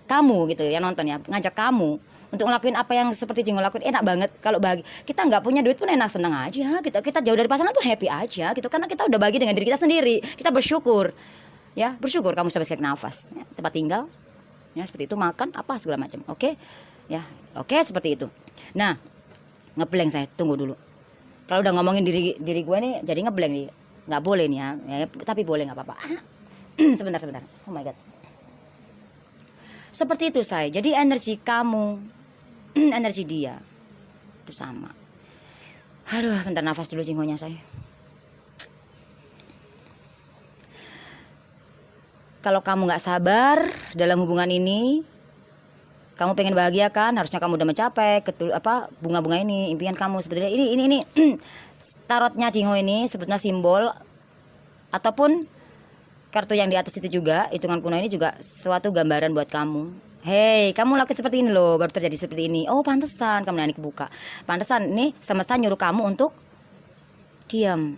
kamu gitu ya, nonton ya. Ngajak kamu untuk ngelakuin apa yang seperti Jingo lakuin. Enak banget kalau bagi. Kita gak punya duit pun enak, seneng aja. Kita jauh dari pasangan pun happy aja gitu. Karena kita udah bagi dengan diri kita sendiri. Kita bersyukur. Ya, bersyukur kamu sampai sekarang nafas, ya, tempat tinggal, ya seperti itu, makan apa segala macam. Oke, ya, oke seperti itu. Nah, ngeblank saya, tunggu dulu. Kalau udah ngomongin diri gue nih, jadi ngeblank nih, nggak boleh nih ya, tapi boleh nggak apa-apa. Sebentar. Oh my god. Seperti itu saya. Jadi energi kamu, energi dia, itu sama. Aduh, bentar nafas dulu Jingonya saya. Kalau kamu gak sabar dalam hubungan ini, kamu pengen bahagia kan, harusnya kamu udah mencapai bunga-bunga ini, impian kamu seperti ini. Tarotnya Jingo ini sebetulnya simbol ataupun kartu yang di atas itu juga, hitungan kuno ini juga suatu gambaran buat kamu. Hei, kamu lakukan seperti ini loh, baru terjadi seperti ini. Oh, pantesan kamu ini kebuka. Pantesan ini semesta nyuruh kamu untuk diam.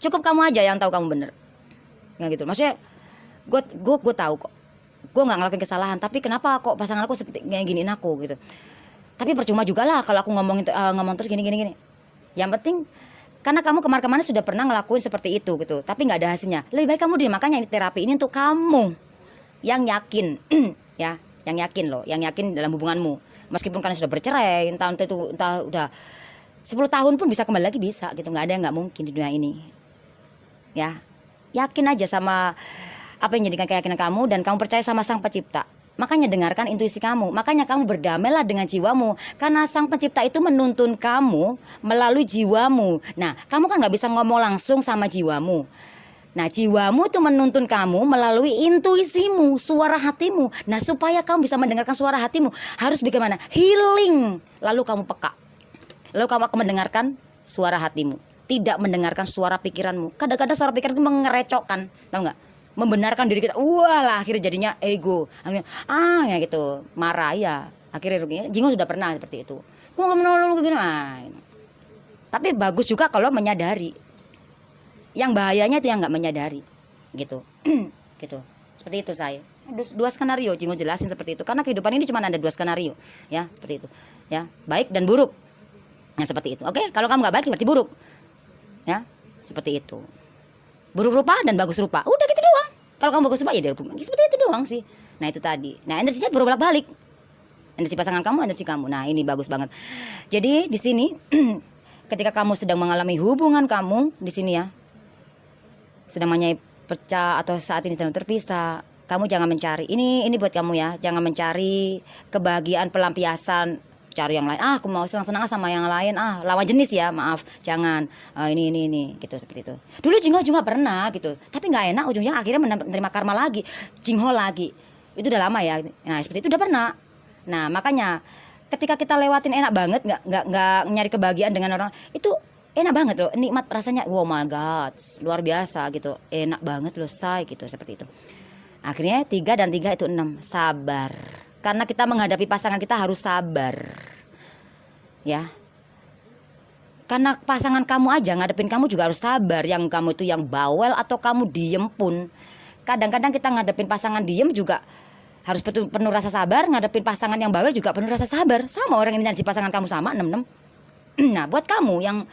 Cukup kamu aja yang tahu kamu bener. Ya gitu. Maksudnya gue tahu kok. Gue nggak ngelakuin kesalahan, tapi kenapa kok pasangan aku seperti kayak giniin aku gitu. Tapi percuma juga lah kalau aku ngomong terus gini. Yang penting karena kamu kemarin-kemarin sudah pernah ngelakuin seperti itu gitu, tapi nggak ada hasilnya. Lebih baik kamu diem. Makanya ini terapi ini untuk kamu yang yakin, ya, yang yakin loh, yang yakin dalam hubunganmu. Meskipun kalian sudah bercerai, entah udah 10 tahun pun bisa kembali lagi, bisa gitu. Nggak ada yang nggak mungkin di dunia ini. Ya, yakin aja sama apa yang jadikan keyakinan kamu dan kamu percaya sama Sang Pencipta. Makanya dengarkan intuisi kamu. Makanya kamu berdamailah dengan jiwamu. Karena Sang Pencipta itu menuntun kamu melalui jiwamu. Nah, kamu kan gak bisa ngomong langsung sama jiwamu. Nah, jiwamu itu menuntun kamu melalui intuisimu, suara hatimu. Nah, supaya kamu bisa mendengarkan suara hatimu, harus bagaimana? Healing. Lalu kamu peka. Lalu kamu akan mendengarkan suara hatimu. Tidak mendengarkan suara pikiranmu. Kadang-kadang suara pikiran itu mengerecokkan. Tahu gak? Membenarkan diri kita, wah lah akhirnya jadinya ego, akhirnya ya gitu, marah ya, akhirnya ruginya. Jingo sudah pernah seperti itu, kok nggak menolong gitu. Tapi bagus juga kalau menyadari, yang bahayanya itu yang nggak menyadari, gitu, gitu, seperti itu saya. Dua skenario Jingo jelasin seperti itu, karena kehidupan ini cuma ada 2 skenario, ya seperti itu, ya baik dan buruk, ya seperti itu. Oke, kalau kamu nggak baik berarti buruk, ya seperti itu. Buruk rupa dan bagus rupa, udah gitu doang. Kalau kamu bagus rupa ya seperti itu doang sih. Nah itu tadi. Nah energinya berbolak-balik. Energi pasangan kamu, energi kamu. Nah ini bagus banget. Jadi di sini ketika kamu sedang mengalami hubungan kamu di sini ya, sedang pecah atau saat ini sedang terpisah, kamu jangan mencari. Ini buat kamu ya, jangan mencari kebahagiaan pelampiasan. Cari yang lain, aku mau senang-senang sama yang lain, lawan jenis ya, maaf, jangan, ini gitu, seperti itu. Dulu Jingho juga pernah gitu, tapi nggak enak, ujungnya akhirnya menerima karma lagi, Jingho lagi, itu udah lama ya. Nah seperti itu udah pernah. Nah makanya ketika kita lewatin enak banget, nggak nyari kebahagiaan dengan orang itu, enak banget loh, nikmat rasanya, wow my god, luar biasa gitu, enak banget loh say gitu, seperti itu. Akhirnya 3 dan 3 itu 6, sabar. Karena kita menghadapi pasangan kita harus sabar. Ya. Karena pasangan kamu aja ngadepin kamu juga harus sabar. Yang kamu itu yang bawel atau kamu diem pun. Kadang-kadang kita ngadepin pasangan diem juga harus penuh rasa sabar. Ngadepin pasangan yang bawel juga penuh rasa sabar. Sama orang ini nanti pasangan kamu sama 6-6. Nah buat kamu yang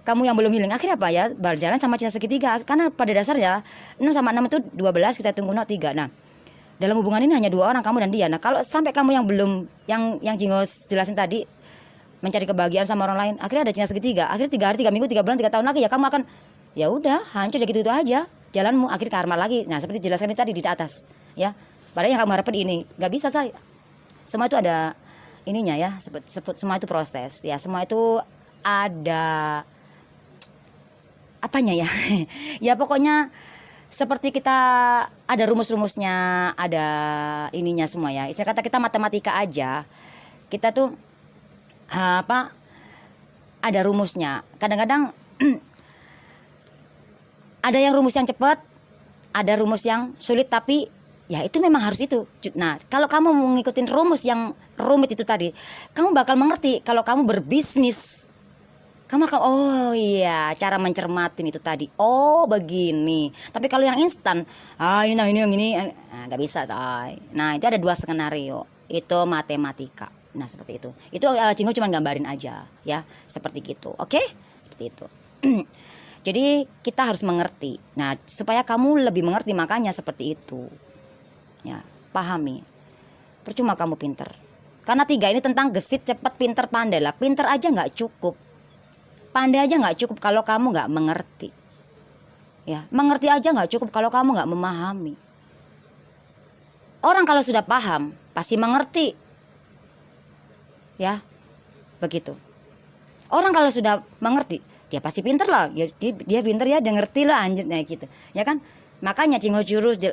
belum healing, akhirnya apa ya? Berjalan sama cinta segitiga. Karena pada dasarnya 6 sama 6 itu 12, kita tunggu 3. Nah dalam hubungan ini hanya 2 orang, kamu dan dia. Nah kalau sampai kamu yang belum, yang Jingo jelasin tadi, mencari kebahagiaan sama orang lain, akhirnya ada cinta segitiga. Akhirnya 3 hari, 3 minggu, 3 bulan, 3 tahun lagi ya kamu akan, ya udah hancur ya gitu aja jalanmu, akhir karma lagi. Nah seperti jelaskan tadi di atas ya. Padahal yang kamu harapin ini nggak bisa say. Semua itu ada ininya ya, semua itu proses ya, semua itu ada apanya ya. Ya pokoknya seperti kita ada rumus-rumusnya, ada ininya semua ya. Istilah kata kita matematika aja, kita tuh ada rumusnya. Kadang-kadang ada yang rumus yang cepat, ada rumus yang sulit, tapi ya itu memang harus itu. Nah kalau kamu mengikuti rumus yang rumit itu tadi, kamu bakal mengerti kalau kamu berbisnis. Kamu akan, oh iya, cara mencermatin itu tadi. Oh begini. Tapi kalau yang instan, ini nggak bisa say. Nah itu ada 2 skenario. Itu matematika. Nah seperti itu. Itu Jingo cuma gambarin aja ya, seperti gitu. Oke? Seperti itu. Jadi kita harus mengerti. Nah supaya kamu lebih mengerti, makanya seperti itu. Ya, pahami. Percuma kamu pinter. Karena 3 ini tentang gesit, cepat, pinter, pandai lah. Pinter aja nggak cukup. Pandai aja nggak cukup kalau kamu nggak mengerti. Ya, mengerti aja nggak cukup kalau kamu nggak memahami. Orang kalau sudah paham pasti mengerti. Ya, begitu. Orang kalau sudah mengerti, dia pasti pinter lah. Dia pinter ya, dia ngerti lah anjir, nah gitu. Ya kan? Makanya Jingo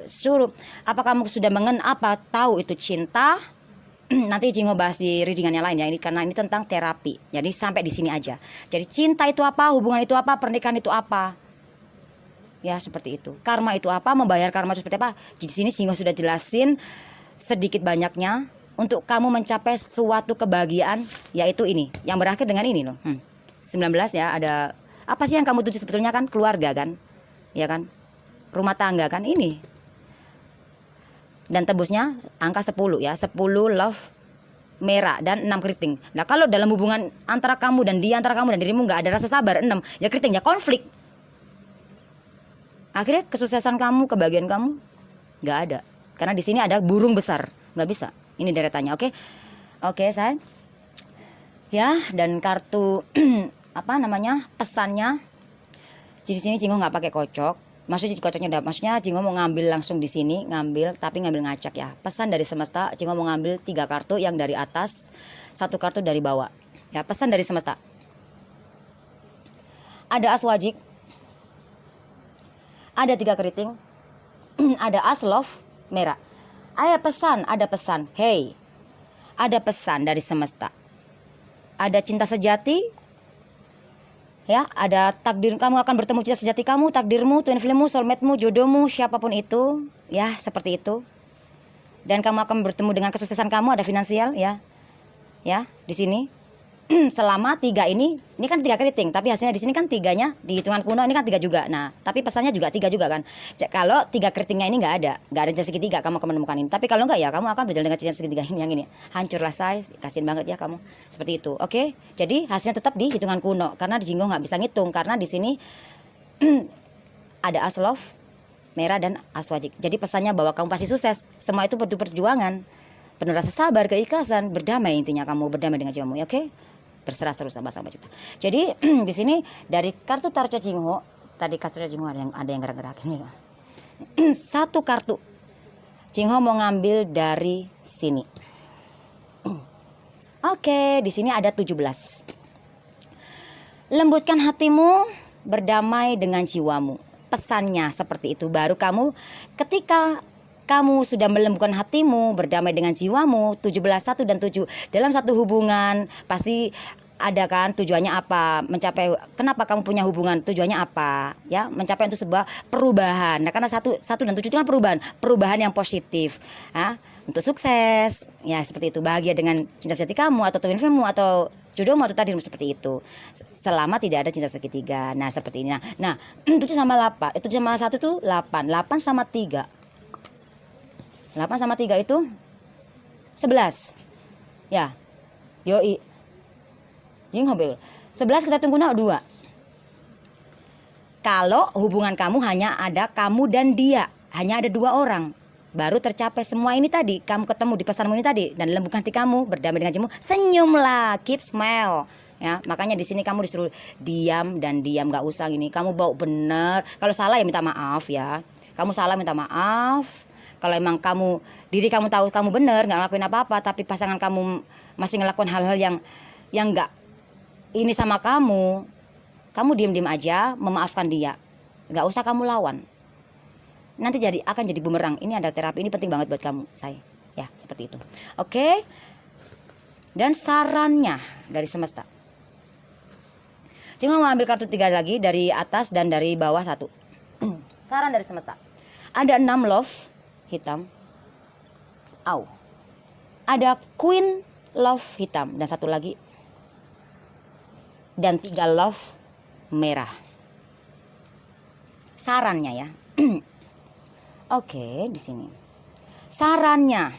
suruh, apa kamu sudah tahu itu cinta? Nanti Jingo bahas di readingannya lain ya, ini karena ini tentang terapi. Jadi sampai di sini aja. Jadi cinta itu apa, hubungan itu apa, pernikahan itu apa. Ya seperti itu. Karma itu apa, membayar karma itu seperti apa. Di sini Jingo sudah jelasin sedikit banyaknya untuk kamu mencapai suatu kebahagiaan, yaitu ini, yang berakhir dengan ini loh. 19 ya, ada apa sih yang kamu tuju sebetulnya kan? Keluarga kan? Ya kan? Rumah tangga kan ini. Dan tebusnya angka 10 ya, 10 love merah dan 6 keriting. Nah kalau dalam hubungan antara kamu dan dia, antara kamu dan dirimu nggak ada rasa sabar, 6 ya keriting, ya konflik. Akhirnya kesuksesan kamu, kebahagiaan kamu nggak ada. Karena di sini ada burung besar, nggak bisa. Ini deretannya, oke? Oke, saya. Ya, dan kartu apa namanya pesannya. Di sini Jingo nggak pakai kocok. Maksudnya Jingo mau ngambil langsung di sini, tapi ngambil ngacak ya. Pesan dari semesta, Jingo mau ngambil 3 kartu yang dari atas, 1 kartu dari bawah. Ya, pesan dari semesta. Ada as wajik, ada 3 keriting, ada as love merah. Ada pesan. Hey, ada pesan dari semesta. Ada cinta sejati. Ya, ada takdir, kamu akan bertemu cinta sejati kamu, takdirmu, twin flamemu, soulmate-mu, jodohmu, siapapun itu, ya, seperti itu. Dan kamu akan bertemu dengan kesuksesan kamu, ada finansial, ya. Ya, di sini. Selama 3 ini kan 3 keriting, tapi hasilnya di sini kan 3-nya di hitungan kuno ini kan 3 juga. Nah, tapi pesannya juga 3 juga kan. Kalau 3 keritingnya ini nggak ada cinta segitiga, kamu akan menemukan ini. Tapi kalau enggak ya kamu akan berjalan dengan cinta segitiga ini yang ini. Hancurlah say, kasihan banget ya kamu. Seperti itu. Oke? Jadi hasilnya tetap di hitungan kuno karena di Jingo nggak bisa ngitung karena di sini ada as love merah dan as wajik. Jadi pesannya bahwa kamu pasti sukses. Semua itu butuh perjuangan, penuh rasa sabar, keikhlasan, berdamai, intinya kamu berdamai dengan jiwamu, oke? Berserah seru sama juta. Jadi di sini dari kartu tarot Jingo, tadi kartu Jingo ada yang gerak-gerakin nih. 1 kartu Jingo mau ngambil dari sini. Oke, di sini ada 17. Lembutkan hatimu, berdamai dengan jiwamu. Pesannya seperti itu. Baru kamu ketika kamu sudah melembutkan hatimu, berdamai dengan jiwamu, 17, 1 dan 7. Dalam satu hubungan pasti ada kan tujuannya apa, mencapai, kenapa kamu punya hubungan, tujuannya apa, ya, mencapai itu sebuah perubahan. Nah karena 1 dan 7 itu kan perubahan yang positif, untuk sukses, ya seperti itu, bahagia dengan cinta sejati kamu atau twin flame-mu atau jodohmu atau tadi seperti itu. Selama tidak ada cinta segitiga. Nah seperti ini. Nah 7 sama 8, 7 sama 1 itu 8, 8 sama 3. 8 sama 3 itu 11. Ya. Yoi. Jingo bel. 11 kita tunggu 2. Kalau hubungan kamu hanya ada kamu dan dia, hanya ada 2 orang, baru tercapai semua ini tadi. Kamu ketemu di pesanmu ini tadi dan lembutkan hati kamu, berdamai dengan jiwamu, senyumlah, keep smile. Ya, makanya di sini kamu disuruh diam dan diam, nggak usah gini. Kamu bau bener. Kalau salah ya minta maaf ya. Kamu salah minta maaf. Kalau emang diri kamu tahu kamu benar nggak ngelakuin apa-apa, tapi pasangan kamu masih ngelakuin hal-hal yang nggak ini sama kamu diem-diem aja, memaafkan dia, nggak usah kamu lawan. Nanti akan jadi bumerang. Ini adalah terapi, ini penting banget buat kamu, saya. Ya seperti itu. Oke. Dan sarannya dari semesta. Jingo mau ambil kartu 3 lagi dari atas dan dari bawah 1. Saran dari semesta. Ada 6 love hitam. Ada queen love hitam dan 1 lagi. Dan 3 love merah. Sarannya ya. Oke, di sini. Sarannya,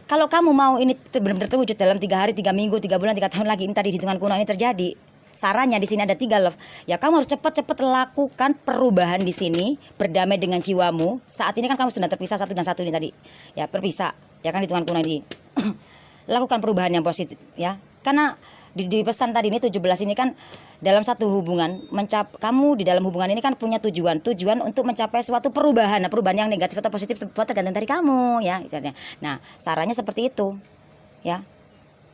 kalau kamu mau ini benar-benar terwujud dalam 3 hari, 3 minggu, 3 bulan, 3 tahun lagi, ini tadi hitungan kuno ini terjadi. Sarannya di sini ada 3 love. Ya kamu harus cepat-cepat lakukan perubahan di sini, berdamai dengan jiwamu. Saat ini kan kamu sedang terpisah 1 dan 1 ini tadi. Ya, berpisah. Ya kan hitungan kuno ini. Lakukan perubahan yang positif ya. Karena di pesan tadi ini 17 ini kan dalam satu hubungan, kamu di dalam hubungan ini kan punya tujuan untuk mencapai suatu perubahan. Nah, perubahan yang negatif atau positif tergantung dari kamu ya. Nah, sarannya seperti itu. Ya.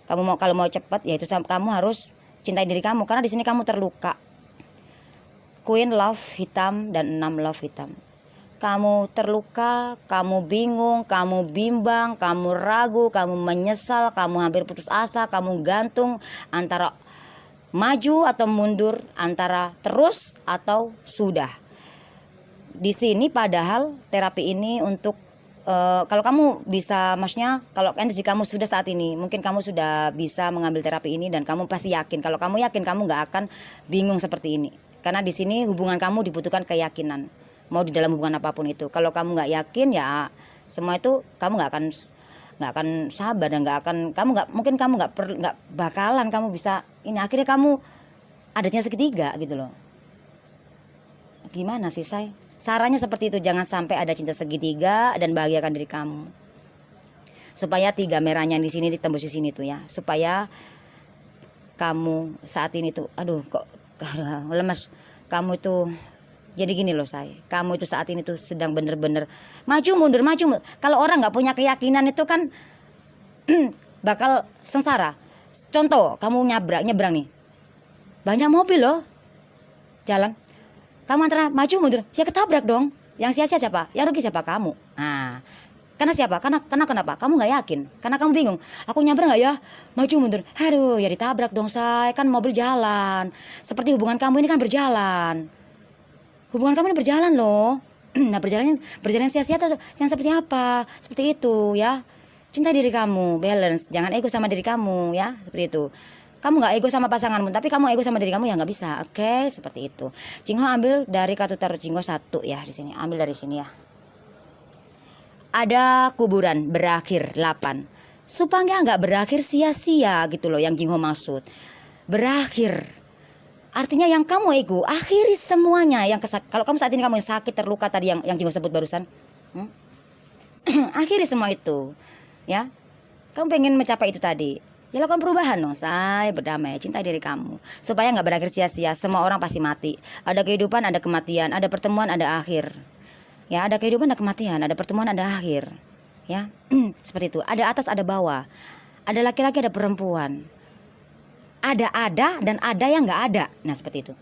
Kalau mau cepat ya itu kamu harus cintai diri kamu karena di sini kamu terluka. Queen love hitam dan 6 love hitam. Kamu terluka, kamu bingung, kamu bimbang, kamu ragu, kamu menyesal, kamu hampir putus asa, kamu gantung antara maju atau mundur, antara terus atau sudah. Di sini padahal terapi ini untuk kalau kamu bisa, maksudnya kalau energi kamu sudah saat ini, mungkin kamu sudah bisa mengambil terapi ini dan kamu pasti yakin. Kalau kamu yakin, kamu nggak akan bingung seperti ini. Karena di sini hubungan kamu dibutuhkan keyakinan. Mau di dalam hubungan apapun itu. Kalau kamu nggak yakin ya semua itu kamu nggak akan nggak akan sabar dan nggak akan kamu nggak bakalan kamu bisa ini, akhirnya kamu ada cinta segitiga gitu loh. Gimana sih say? Sarannya seperti itu, jangan sampai ada cinta segitiga dan bahagiakan diri kamu. Supaya 3 merahnya di sini ditembus di sini tuh ya. Supaya kamu saat ini tuh aduh kok lemas. Kamu itu jadi gini loh say. Kamu itu saat ini tuh sedang bener-bener maju mundur. Kalau orang nggak punya keyakinan itu kan bakal sengsara. Contoh, kamu nyebrang nih. Banyak mobil loh jalan. Kamu antara maju mundur, ya ketabrak dong. Yang sia-sia siapa? Yang rugi siapa? Kamu. Nah, karena siapa? Karena kenapa? Kamu nggak yakin. Karena kamu bingung. Aku nyebrang nggak ya? Maju mundur. Aduh, ya ditabrak dong say. Kan mobil jalan. Seperti hubungan kamu ini kan berjalan. Hubungan kamu ini berjalan loh. Nah, berjalan sia-sia atau yang seperti apa? Seperti itu ya. Cinta diri kamu, balance. Jangan ego sama diri kamu ya. Seperti itu. Kamu nggak ego sama pasanganmu, tapi kamu ego sama diri kamu ya nggak bisa. Oke, seperti itu. Jingho ambil dari kartu tarot Jingho 1 ya di sini. Ambil dari sini ya. Ada kuburan berakhir 8. Supaya nggak berakhir sia-sia gitu loh yang Jingho maksud. Berakhir. Artinya yang kamu ego, akhiri semuanya yang kalau kamu saat ini kamu yang sakit, terluka tadi yang Jingho sebut barusan. Akhiri semua itu. Ya. Kamu pengen mencapai itu tadi. Ya lakukan perubahan dong say, berdamai, cinta diri kamu. Supaya gak berakhir sia-sia, semua orang pasti mati. Ada kehidupan, ada kematian, ada pertemuan, ada akhir. Ya ada kehidupan, ada kematian, ada pertemuan, ada akhir. Ya seperti itu, ada atas, ada bawah. Ada laki-laki, ada perempuan. Ada dan ada yang gak ada. Nah seperti itu.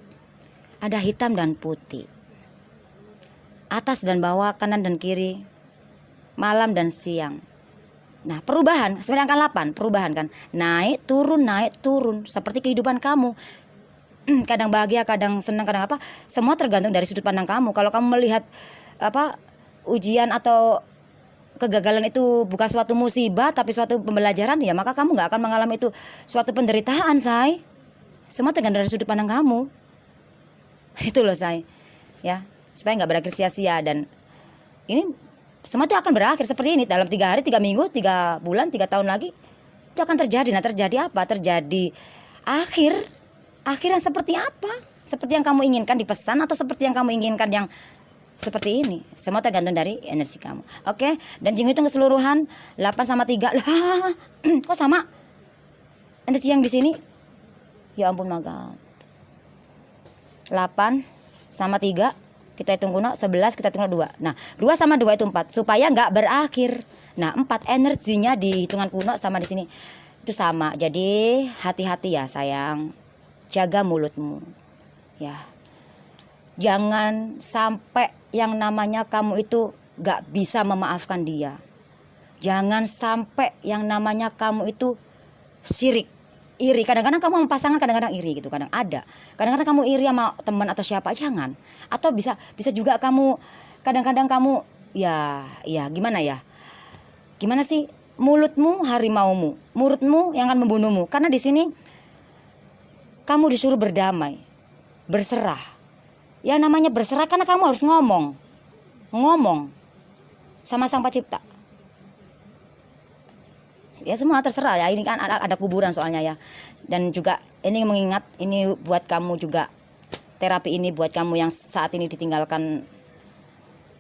Ada hitam dan putih. Atas dan bawah, kanan dan kiri. Malam dan siang. Nah perubahan sebenarnya angka 8, perubahan kan, naik turun seperti kehidupan kamu. Kadang bahagia, kadang senang, kadang apa, semua tergantung dari sudut pandang kamu. Kalau kamu melihat ujian atau kegagalan itu bukan suatu musibah tapi suatu pembelajaran, ya maka kamu nggak akan mengalami itu suatu penderitaan say. Semua tergantung dari sudut pandang kamu. Itu loh say ya, supaya nggak berakhir sia-sia. Dan ini semua itu akan berakhir seperti ini dalam 3 hari, 3 minggu, 3 bulan, 3 tahun lagi itu akan terjadi. Nah terjadi apa? Terjadi akhir yang seperti apa? Seperti yang kamu inginkan dipesan atau seperti yang kamu inginkan yang seperti ini? Semua tergantung dari energi kamu. Oke? Dan Jingho itu keseluruhan 8 sama 3. Lah, kok sama? Energi yang di sini? Ya ampun my God. 8 sama 3 kita hitung kuno, 11 kita hitung 2. Nah 2 sama 2 itu 4. Supaya gak berakhir. Nah 4 energinya di hitungan kuno sama di sini itu sama. Jadi hati-hati ya sayang. Jaga mulutmu. Ya. Jangan sampai yang namanya kamu itu gak bisa memaafkan dia. Jangan sampai yang namanya kamu itu syirik, iri. Kadang-kadang kamu sama pasangan kadang-kadang iri gitu, kadang ada. Kadang-kadang kamu iri sama teman atau siapa, jangan. Atau bisa juga kamu kadang-kadang kamu ya gimana ya? Gimana sih? Mulutmu harimaumu, mulutmu yang akan membunuhmu. Karena di sini kamu disuruh berdamai, berserah. Ya namanya berserah karena kamu harus ngomong sama Sang Pencipta. Ya semua terserah ya, ini kan ada kuburan soalnya ya. Dan juga ini mengingat, ini buat kamu juga, terapi ini buat kamu yang saat ini ditinggalkan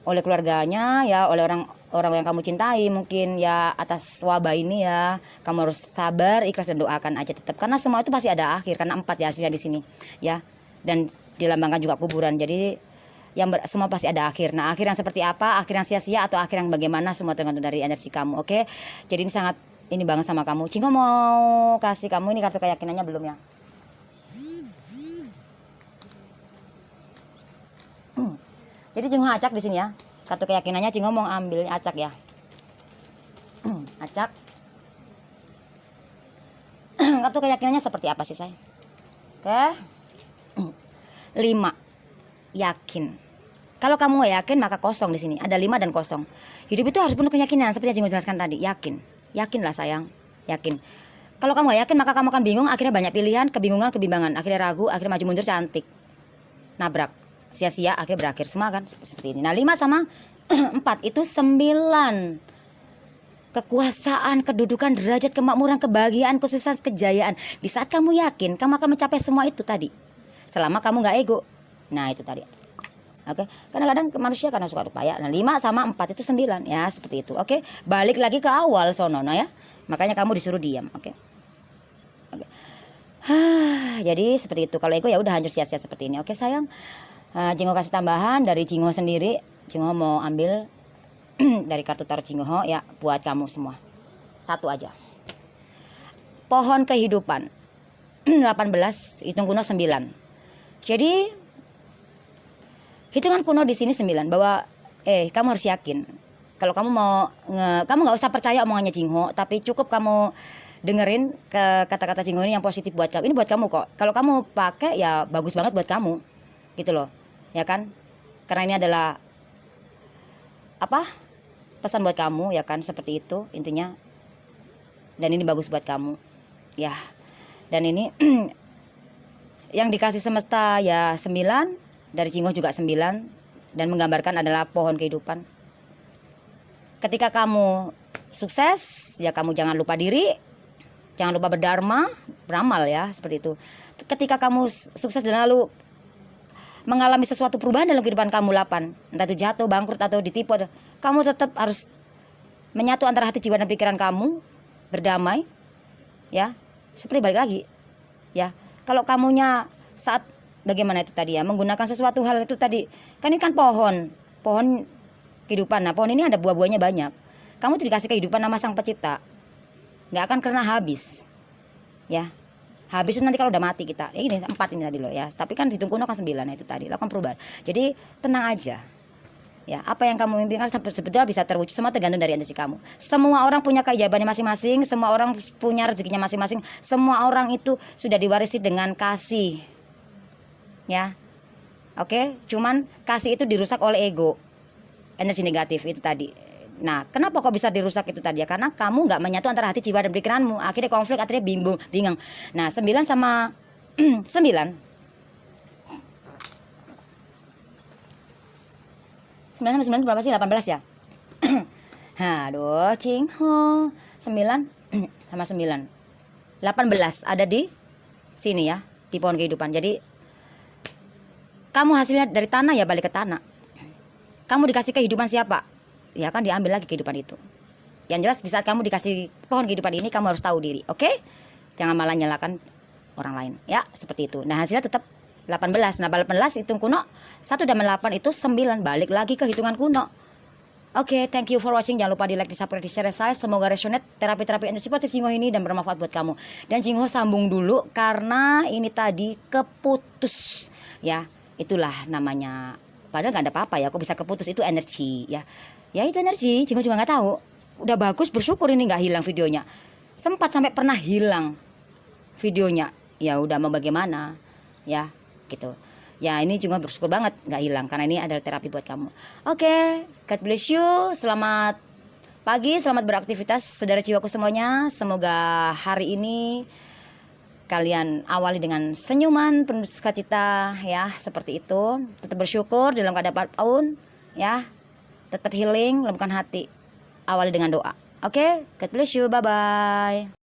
oleh keluarganya ya, oleh orang yang kamu cintai mungkin ya, atas wabah ini ya. Kamu harus sabar, ikhlas dan doakan aja tetap, karena semua itu pasti ada akhir. Karena 4 ya hasilnya di sini ya, dan dilambangkan juga kuburan. Jadi semua pasti ada akhir. Nah akhir yang seperti apa, akhir yang sia-sia atau akhir yang bagaimana, semua tergantung dari energi kamu. Oke, jadi ini sangat ini banget sama kamu. Jingho mau kasih kamu ini kartu keyakinannya belum ya? Jadi Jingho acak di sini ya. Kartu keyakinannya Jingho mau ambil acak ya. Acak. Kartu keyakinannya seperti apa sih say? Oke. 5. Yakin. Kalau kamu gak yakin maka kosong di sini. Ada 5 dan kosong. Hidup itu harus penuh keyakinan seperti yang Jingho jelaskan tadi. Yakinlah sayang, yakin. Kalau kamu gak yakin maka kamu akan bingung. Akhirnya banyak pilihan, kebimbangan. Akhirnya ragu, akhirnya maju mundur, cantik, nabrak, sia-sia, akhirnya berakhir semua kan seperti ini. Nah 5 sama 4 itu 9. kekuasaan, kedudukan, derajat, kemakmuran, kebahagiaan, kesuksesan, kejayaan. Di saat kamu yakin, kamu akan mencapai semua itu tadi. Selama kamu nggak ego. Nah itu tadi. Oke, kadang-kadang manusia karena suka lupa ya. Nah 5 sama 4 itu 9 ya, seperti itu. Oke, balik lagi ke awal sonono ya. Makanya kamu disuruh diam. Oke. Oke. Jadi seperti itu. Kalau ego ya udah hancur sia-sia seperti ini. Oke sayang. Jingho kasih tambahan dari Jingho sendiri. Jingho mau ambil dari kartu tarot Jingho ya buat kamu semua. Satu aja. Pohon kehidupan. 18, hitung kuno 9. Jadi hitungan kuno di sini 9 bahwa kamu harus yakin. Kalau kamu mau kamu nggak usah percaya omongannya Jingho, tapi cukup kamu dengerin ke kata-kata Jingho ini yang positif buat kamu. Ini buat kamu kok. Kalau kamu pakai ya bagus banget buat kamu. Gitu loh. Ya kan? Karena ini adalah apa? Pesan buat kamu ya kan, seperti itu intinya. Dan ini bagus buat kamu. Ya. Dan ini yang dikasih semesta ya 9, dari Jingho juga 9, dan menggambarkan adalah pohon kehidupan. Ketika kamu sukses, ya kamu jangan lupa diri, jangan lupa berdharma, beramal ya, seperti itu. Ketika kamu sukses dan lalu mengalami sesuatu perubahan dalam kehidupan kamu 8, entah itu jatuh, bangkrut atau ditipu, kamu tetap harus menyatu antara hati, jiwa dan pikiran kamu, berdamai, ya, seperti balik lagi, ya. Kalau kamunya saat bagaimana itu tadi ya, menggunakan sesuatu hal itu tadi, kan ini kan pohon kehidupan. Nah pohon ini ada buah-buahnya banyak. Kamu tuh dikasih kehidupan nama Sang Pencipta, nggak akan pernah habis, ya. Habis itu nanti kalau udah mati kita. Ini 4 ini tadi loh ya. Tapi kan hitung kuno kan 9 itu tadi. Lakukan perubahan. Jadi tenang aja. Ya, apa yang kamu mimpikan sebetulnya bisa terwujud. Semua tergantung dari energi kamu. Semua orang punya keajaibannya masing-masing. Semua orang punya rezekinya masing-masing. Semua orang itu sudah diwarisi dengan kasih. Ya. Oke, cuman kasih itu dirusak oleh ego. Energi negatif itu tadi. Nah, kenapa kok bisa dirusak itu tadi ya? Karena kamu nggak menyatu antara hati, jiwa dan pikiranmu. Akhirnya konflik, akhirnya bingung. Nah, 9 sama 9. 9 sama 9 berapa sih? 18 ya? Aduh, Jingho. 9 sama 9. 18 ada di sini ya, di pohon kehidupan. Jadi kamu hasilnya dari tanah ya balik ke tanah. Kamu dikasih kehidupan siapa? Ya kan diambil lagi kehidupan itu. Yang jelas di saat kamu dikasih pohon kehidupan ini, kamu harus tahu diri, oke? Jangan malah nyalakan orang lain, ya seperti itu. Nah hasilnya tetap 18. Nah 18 hitung kuno 1 dan 8 itu 9. Balik lagi ke hitungan kuno. Oke, thank you for watching. Jangan lupa di like, di subscribe, di share saya. Semoga resonate terapi-terapi energi positif Jingho ini dan bermanfaat buat kamu. Dan Jingho sambung dulu karena ini tadi keputus, ya itulah namanya. Padahal nggak ada apa-apa ya, kok bisa keputus, itu energi ya. Ya itu energi, Jingho juga nggak tahu. Udah bagus, bersyukur ini nggak hilang videonya. Sempat sampai pernah hilang videonya. Ya udah mau bagaimana, ya gitu. Ya ini Jingho bersyukur banget nggak hilang karena ini adalah terapi buat kamu. Oke, God bless you. Selamat pagi, selamat beraktivitas saudara jiwaku semuanya. Semoga hari ini kalian awali dengan senyuman penuh sukacita ya, seperti itu. Tetap bersyukur dalam keadaan apapun ya. Tetap healing, lembutkan hati. Awali dengan doa. Oke, God bless you. Bye-bye.